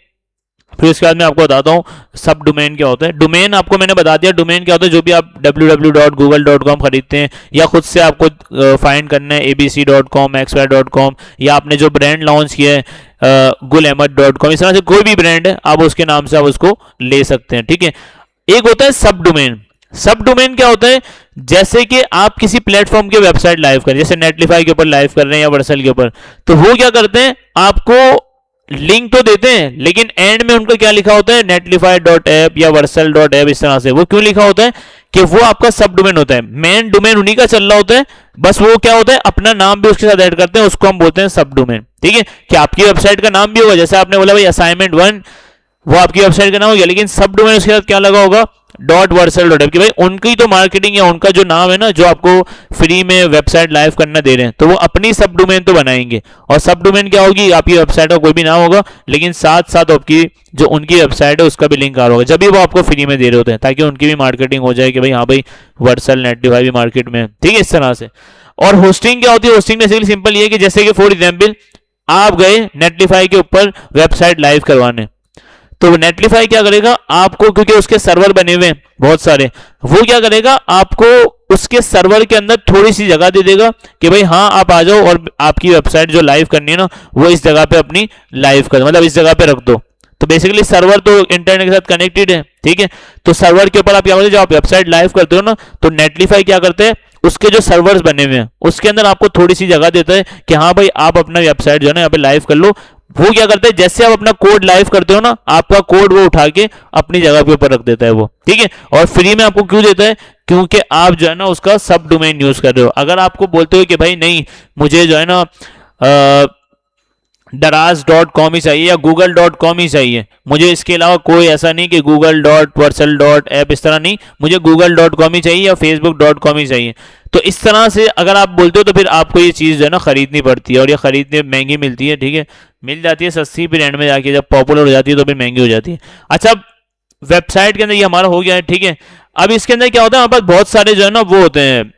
फिर उसके बाद मैं आपको बताता हूँ सब डोमेन क्या होता है। डोमेन आपको मैंने बता दिया, डोमेन क्या होता है, जो भी आप www.google.com खरीदते हैं या खुद से आपको फाइंड करना है abc.com, xy.com, या आपने जो ब्रांड लॉन्च किया है gulamad.com, इस तरह से कोई भी ब्रांड है आप उसके नाम से आप उसको ले सकते हैं। ठीक है, एक होता है सब डोमेन। सब डोमेन क्या होता है, जैसे कि आप किसी प्लेटफॉर्म के वेबसाइट लाइव करें, जैसे नेटलीफाई के ऊपर लाइव कर रहे हैं या वर्सल के ऊपर, तो वो क्या करते हैं आपको लिंक तो देते हैं, लेकिन एंड में उनका क्या लिखा होता है netlify.app या versal.app, इस तरह से। वो क्यों लिखा होता है कि वो आपका सब डोमेन होता है, मेन डोमेन उन्हीं का चल रहा होता है, बस वो क्या होता है अपना नाम भी उसके साथ ऐड करते हैं, उसको हम बोलते हैं सब डोमेन। ठीक है, कि आपकी वेबसाइट का नाम भी होगा, जैसे आपने बोला भाई assignment1, वो आपकी वेबसाइट का नाम हो गया, लेकिन सब डोमेन उसके साथ क्या लगा होगा .versal.app, कि भाई उनकी तो मार्केटिंग या उनका जो नाम है ना, जो आपको फ्री में वेबसाइट लाइव करना दे रहे हैं, तो वो अपनी सब डोमेन तो बनाएंगे। और सब डोमेन क्या होगी, आपकी वेबसाइट का कोई भी नाम होगा, लेकिन साथ साथ आपकी जो उनकी वेबसाइट है उसका भी लिंक आ रहा होगा, जब भी वो आपको फ्री में दे रहे होते हैं, ताकि उनकी भी मार्केटिंग हो जाए कि भाई हाँ भाई वर्सल नेटलीफाई भी मार्केट में। ठीक है, इस तरह से। और होस्टिंग क्या होती है, होस्टिंग बेसिकली सिंपल ये है कि जैसे कि फॉर एग्जाम्पल आप गए नेटलीफाई के ऊपर वेबसाइट लाइव करवाने, तो नेटलीफाई क्या करेगा आपको, क्योंकि उसके सर्वर बने हुए हैं बहुत सारे, वो क्या करेगा आपको उसके सर्वर के अंदर थोड़ी सी जगह दे देगा कि भाई हाँ आप आ जाओ और आपकी वेबसाइट जो लाइव करनी है ना वो इस जगह पे अपनी लाइव कर, मतलब इस जगह पे रख दो। तो बेसिकली सर्वर तो इंटरनेट के साथ कनेक्टेड है, ठीक है। तो सर्वर के ऊपर आप क्या करते हो, जब आप वेबसाइट लाइव करते हो ना तो नेटलीफाई क्या करते हैं, उसके जो सर्वर्स बने हुए हैं उसके अंदर आपको थोड़ी सी जगह देता है कि हाँ भाई आप अपना वेबसाइट जो है ना यहाँ पे लाइव कर लो। वो क्या करता है, जैसे आप अपना कोड लाइव करते हो ना, आपका कोड वो उठा के अपनी जगह के ऊपर रख देता है वो, ठीक है। और फ्री में आपको क्यों देता है, क्योंकि आप जो है ना उसका सब डोमेन यूज कर रहे हो। अगर आपको बोलते हो कि भाई नहीं मुझे जो है ना daraz.com ही चाहिए या google.com ही चाहिए, मुझे इसके अलावा कोई ऐसा नहीं कि google.vercel.app इस तरह नहीं, मुझे google.com ही चाहिए या facebook.com ही चाहिए, तो इस तरह से अगर आप बोलते हो तो फिर आपको ये चीज़ जो है ना खरीदनी पड़ती है और ये खरीदने महंगी मिलती है, ठीक है। मिल जाती है सस्ती, फिर एंड में जाके जब पॉपुलर हो जाती है तो फिर महंगी हो जाती है। अच्छा, वेबसाइट के अंदर ये हमारा हो गया है, ठीक है। अब इसके अंदर क्या होता है, हमारे पास बहुत सारे जो है ना वो होते हैं,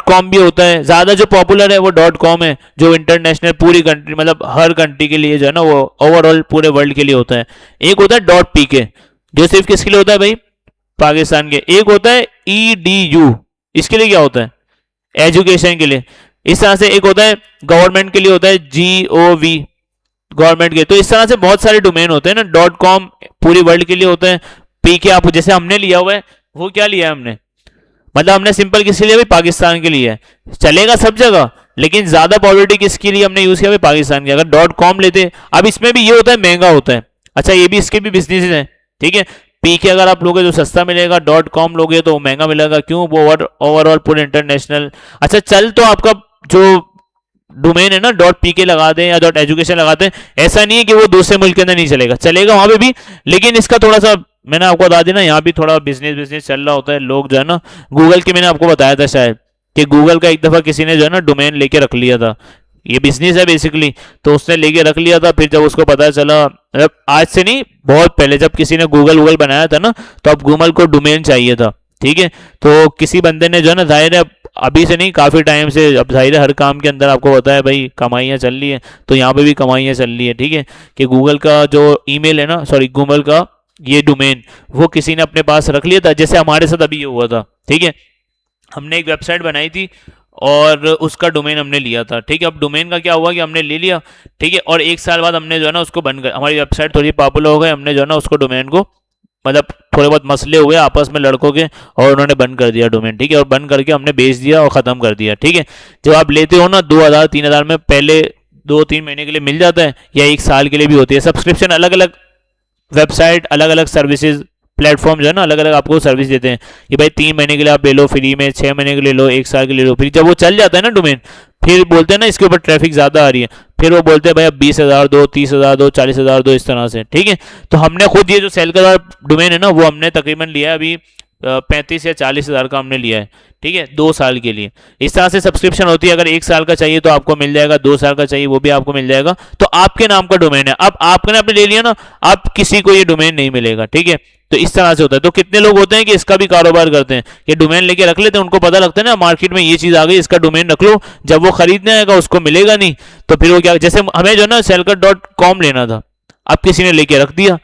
.com भी होता है, ज्यादा जो पॉपुलर है वो .com है, जो इंटरनेशनल पूरी कंट्री मतलब हर कंट्री के लिए जो है ना वो ओवरऑल पूरे वर्ल्ड के लिए होता है। एक होता है .pk जो सिर्फ किसके लिए होता है भाई, पाकिस्तान के। एक होता है edu, इसके लिए क्या होता है, एजुकेशन के लिए। इस तरह से एक होता है गवर्नमेंट के लिए होता है gov, गवर्नमेंट के। तो इस तरह से बहुत सारे डोमेन होते हैं ना। .com पूरी वर्ल्ड के लिए होता है, pk आप जैसे हमने लिया हुआ है वो क्या लिया है हमने, मतलब हमने सिंपल किसके लिए भाई, पाकिस्तान के लिए है, चलेगा सब जगह, लेकिन ज्यादा पॉलिटी किसके लिए हमने यूज किया भाई, पाकिस्तान के। अगर .com लेते, अब इसमें भी ये होता है महंगा होता है। अच्छा, ये भी इसके भी बिजनेस हैं, ठीक है। पीके अगर आप लोगे तो सस्ता मिलेगा, .com लोगे तो महंगा मिलेगा, क्यों, वो ओवरऑल पूरे इंटरनेशनल। अच्छा चल, तो आपका जो डोमेन है ना .pk लगा दें या .education लगा दें, ऐसा नहीं है कि वो दूसरे मुल्क के अंदर नहीं चलेगा, चलेगा वहां पे भी, लेकिन इसका थोड़ा सा मैंने आपको बता दिया ना, यहाँ भी थोड़ा बिजनेस चल रहा होता है। लोग जो है ना गूगल के, मैंने आपको बताया था शायद कि गूगल का एक दफा किसी ने जो है ना डोमेन लेके रख लिया था, ये बिजनेस है बेसिकली, तो उसने लेके रख लिया था। फिर जब उसको पता चला, मतलब आज से नहीं बहुत पहले जब किसी ने गूगल बनाया था ना, तो अब गूगल को डोमेन चाहिए था, ठीक है। तो किसी बंदे ने जो है ना, जाहिर है अभी से नहीं काफ़ी टाइम से, अब जाहिर है हर काम के अंदर आपको पता है भाई कमाइयाँ चल रही है, तो यहाँ पे भी कमाइयाँ चल रही है, ठीक है। कि गूगल का जो ईमेल है ना, सॉरी गूगल का ये डोमेन वो किसी ने अपने पास रख लिया था, जैसे हमारे साथ अभी ये हुआ था, ठीक है। हमने एक वेबसाइट बनाई थी और उसका डोमेन हमने लिया था, ठीक है। अब डोमेन का क्या हुआ कि हमने ले लिया, ठीक है, और एक साल बाद हमने जो है ना उसको बंद कर, हमारी वेबसाइट थोड़ी पॉपुलर हो गई, हमने जो है ना उसको डोमेन को, मतलब थोड़े बहुत मसले हुए आपस में लड़कों के, और उन्होंने बंद कर दिया डोमेन, ठीक है। और बंद करके हमने बेच दिया और ख़त्म कर दिया, ठीक है। जब आप लेते हो ना 2000-3000 में, पहले 2-3 महीने के लिए मिल जाता है या एक साल के लिए भी होती है सब्सक्रिप्शन। अलग अलग वेबसाइट, अलग अलग सर्विसेज, प्लेटफॉर्म जो है ना अलग अलग आपको सर्विस देते हैं कि भाई 3 महीने के लिए आप ले लो फ्री में, 6 महीने के लिए लो, एक साल के लिए लो। फिर जब वो चल जाता है ना डोमेन, फिर बोलते हैं ना इसके ऊपर ट्रैफिक ज़्यादा आ रही है, फिर वो बोलते हैं भाई अब 20,000 दो, 30,000 दो, 40,000 दो, इस तरह से, ठीक है। तो हमने खुद ये जो सेल का डोमेन है ना वो हमने तकरीबन लिया है अभी 35 या 40,000 का हमने लिया है, ठीक है, 2 साल के लिए। इस तरह से सब्सक्रिप्शन होती है, अगर 1 साल का चाहिए तो आपको मिल जाएगा, 2 साल का चाहिए वो भी आपको मिल जाएगा। तो आपके नाम का डोमेन है, अब आपने अपने ले लिया ना, अब किसी को ये डोमेन नहीं मिलेगा, ठीक है। तो इस तरह से होता है। तो कितने लोग होते हैं कि इसका भी कारोबार करते हैं, ये डोमेन लेके रख लेते हैं, उनको पता लगता है ना मार्केट में ये चीज़ आ गई, इसका डोमेन रख लो, जब वो खरीदने आएगा उसको मिलेगा नहीं, तो फिर वो क्या, जैसे हमें जो है ना selker.com लेना था, अब किसी ने लेके रख दिया,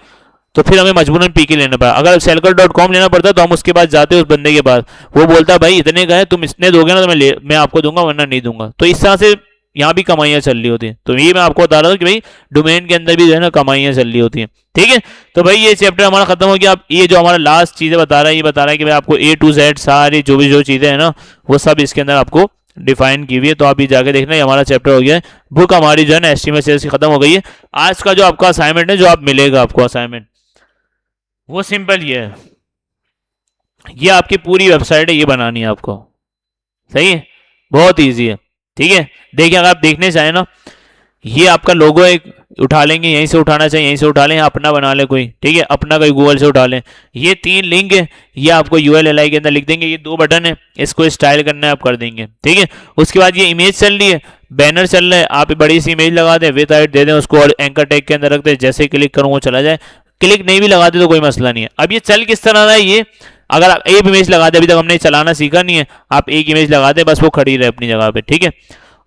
तो फिर हमें मजबूरन पीके लेना पड़ा। अगर selker.com लेना पड़ता तो हम उसके पास जाते उस बंदे के पास, वो बोलता भाई इतने का है, तुम इतने दोगे ना तो मैं आपको दूंगा, वरना नहीं दूंगा। तो इस तरह से यहाँ भी कमाइयाँ चल रही होती हैं। तो ये मैं आपको बता रहा हूँ कि भाई डोमेन के अंदर भी जो है ना कमाइयाँ चल रही होती हैं, ठीक है। तो भाई ये चैप्टर हमारा खत्म हो गया। अब ये जो हमारा लास्ट चीज़ें बता रहा है, ये बता रहा है कि भाई आपको A to Z सारी जो चीज़ें हैं ना वो सब इसके अंदर आपको डिफाइन की हुई है। तो आप ये जाके देखना, ये हमारा चैप्टर हो गया है। बुक हमारी जो है ना एस्टीमेट सेल्स की खत्म हो गई है। आज का जो आपका असाइनमेंट है, जो आप मिलेगा आपको असाइनमेंट, वो सिंपल ये है, ये आपकी पूरी वेबसाइट है, ये बनानी है आपको, सही है, बहुत इजी है, ठीक है। देखिए अगर आप देखने चाहें ना, ये आपका लोगो एक उठा लेंगे, यहीं से उठाना चाहिए, यहीं से उठा लें, अपना बना ले कोई, ठीक है, अपना कोई गूगल से उठा लें। ये 3 लिंक है, ये आपको ULLI के अंदर लिख देंगे। ये 2 बटन है, इसको स्टाइल करना है आप कर देंगे, ठीक है। उसके बाद ये इमेज चल रही है, बैनर चल रहा है, आप बड़ी सी इमेज लगा दें, विद हाइट दे दें उसको, और एंकर टैग के अंदर रख दें, जैसे क्लिक करूँ वो चला जाए। क्लिक नहीं भी लगाते तो कोई मसला नहीं है। अब ये चल किस तरह रहा है, ये अगर आप एक इमेज लगा दे, अभी तक हमने चलाना सीखा नहीं है, आप एक इमेज लगा दे, बस वो खड़ी रहे अपनी जगह पे, ठीक है।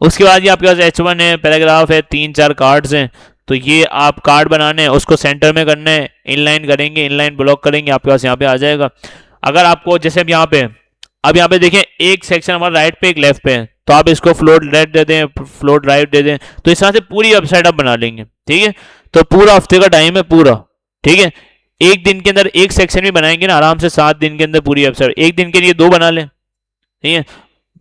उसके बाद ये आपके पास H1 है, पैराग्राफ है, 3-4 कार्ड्स हैं, तो ये आप कार्ड बनाने हैं, उसको सेंटर में करना है, इनलाइन करेंगे, इनलाइन ब्लॉक करेंगे, आपके पास यहाँ पे आ जाएगा। अगर आपको जैसे अब यहाँ पे, अब यहाँ पे देखें एक सेक्शन हमारा राइट पे एक लेफ्ट पे है, तो आप इसको फ्लोट लेफ्ट दे दें, फ्लोट राइट दे दें, तो इस तरह से पूरी वेबसाइट आप बना लेंगे। ठीक है, तो पूरा हफ्ते का टाइम है पूरा। ठीक है, एक दिन के अंदर एक सेक्शन भी बनाएंगे ना आराम से, 7 दिन के अंदर पूरी वेबसाइट। एक दिन के लिए 2 बना लें, ठीक है,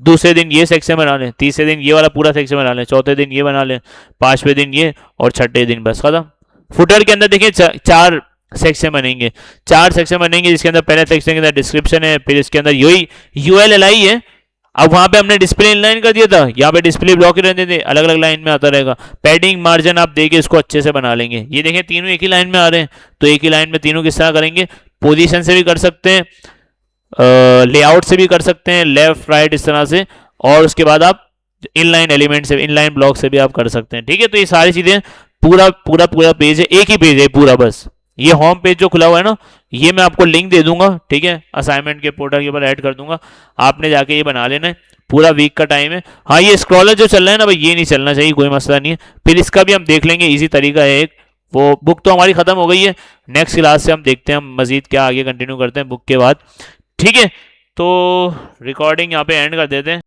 दूसरे दिन ये सेक्शन बना लें, तीसरे दिन ये वाला पूरा सेक्शन बना लें, चौथे दिन ये बना लें, 5वें दिन ये, और छठे दिन बस खत्म। फुटर के अंदर देखिए 4 सेक्शन बनेंगे, 4 सेक्शन बनेंगे, जिसके अंदर पहले सेक्शन के अंदर डिस्क्रिप्शन है, फिर इसके अंदर यही ULLI है। अब वहां पे हमने डिस्प्ले इनलाइन कर दिया था, यहाँ पे डिस्प्ले ब्लॉक ही रहने देते, अलग अलग लाइन में आता रहेगा। पैडिंग मार्जिन आप देके इसको अच्छे से बना लेंगे। ये देखें तीनों एक ही लाइन में आ रहे हैं, तो एक ही लाइन में तीनों किस तरह करेंगे, पोजीशन से भी कर सकते हैं, लेआउट से भी कर सकते हैं, लेफ्ट राइट इस तरह से, और उसके बाद आप इनलाइन एलिमेंट से, इनलाइन ब्लॉक से भी आप कर सकते हैं। ठीक है, तो ये सारी चीजें पूरा पूरा पूरा पेज है, एक ही पेज है पूरा। बस ये होम पेज जो खुला हुआ है ना, ये मैं आपको लिंक दे दूंगा, ठीक है, असाइनमेंट के पोर्टल के ऊपर ऐड कर दूंगा, आपने जाके ये बना लेना है। पूरा वीक का टाइम है। हाँ, ये स्क्रॉलर जो चल रहा है ना भाई, ये नहीं चलना चाहिए, कोई मसला नहीं है। फिर इसका भी हम देख लेंगे, इजी तरीका है एक। वो बुक तो हमारी खत्म हो गई है, नेक्स्ट क्लास से हम देखते हैं हम मजीद क्या आगे कंटिन्यू करते हैं बुक के बाद। ठीक है, तो रिकॉर्डिंग यहाँ पे एंड कर देते हैं।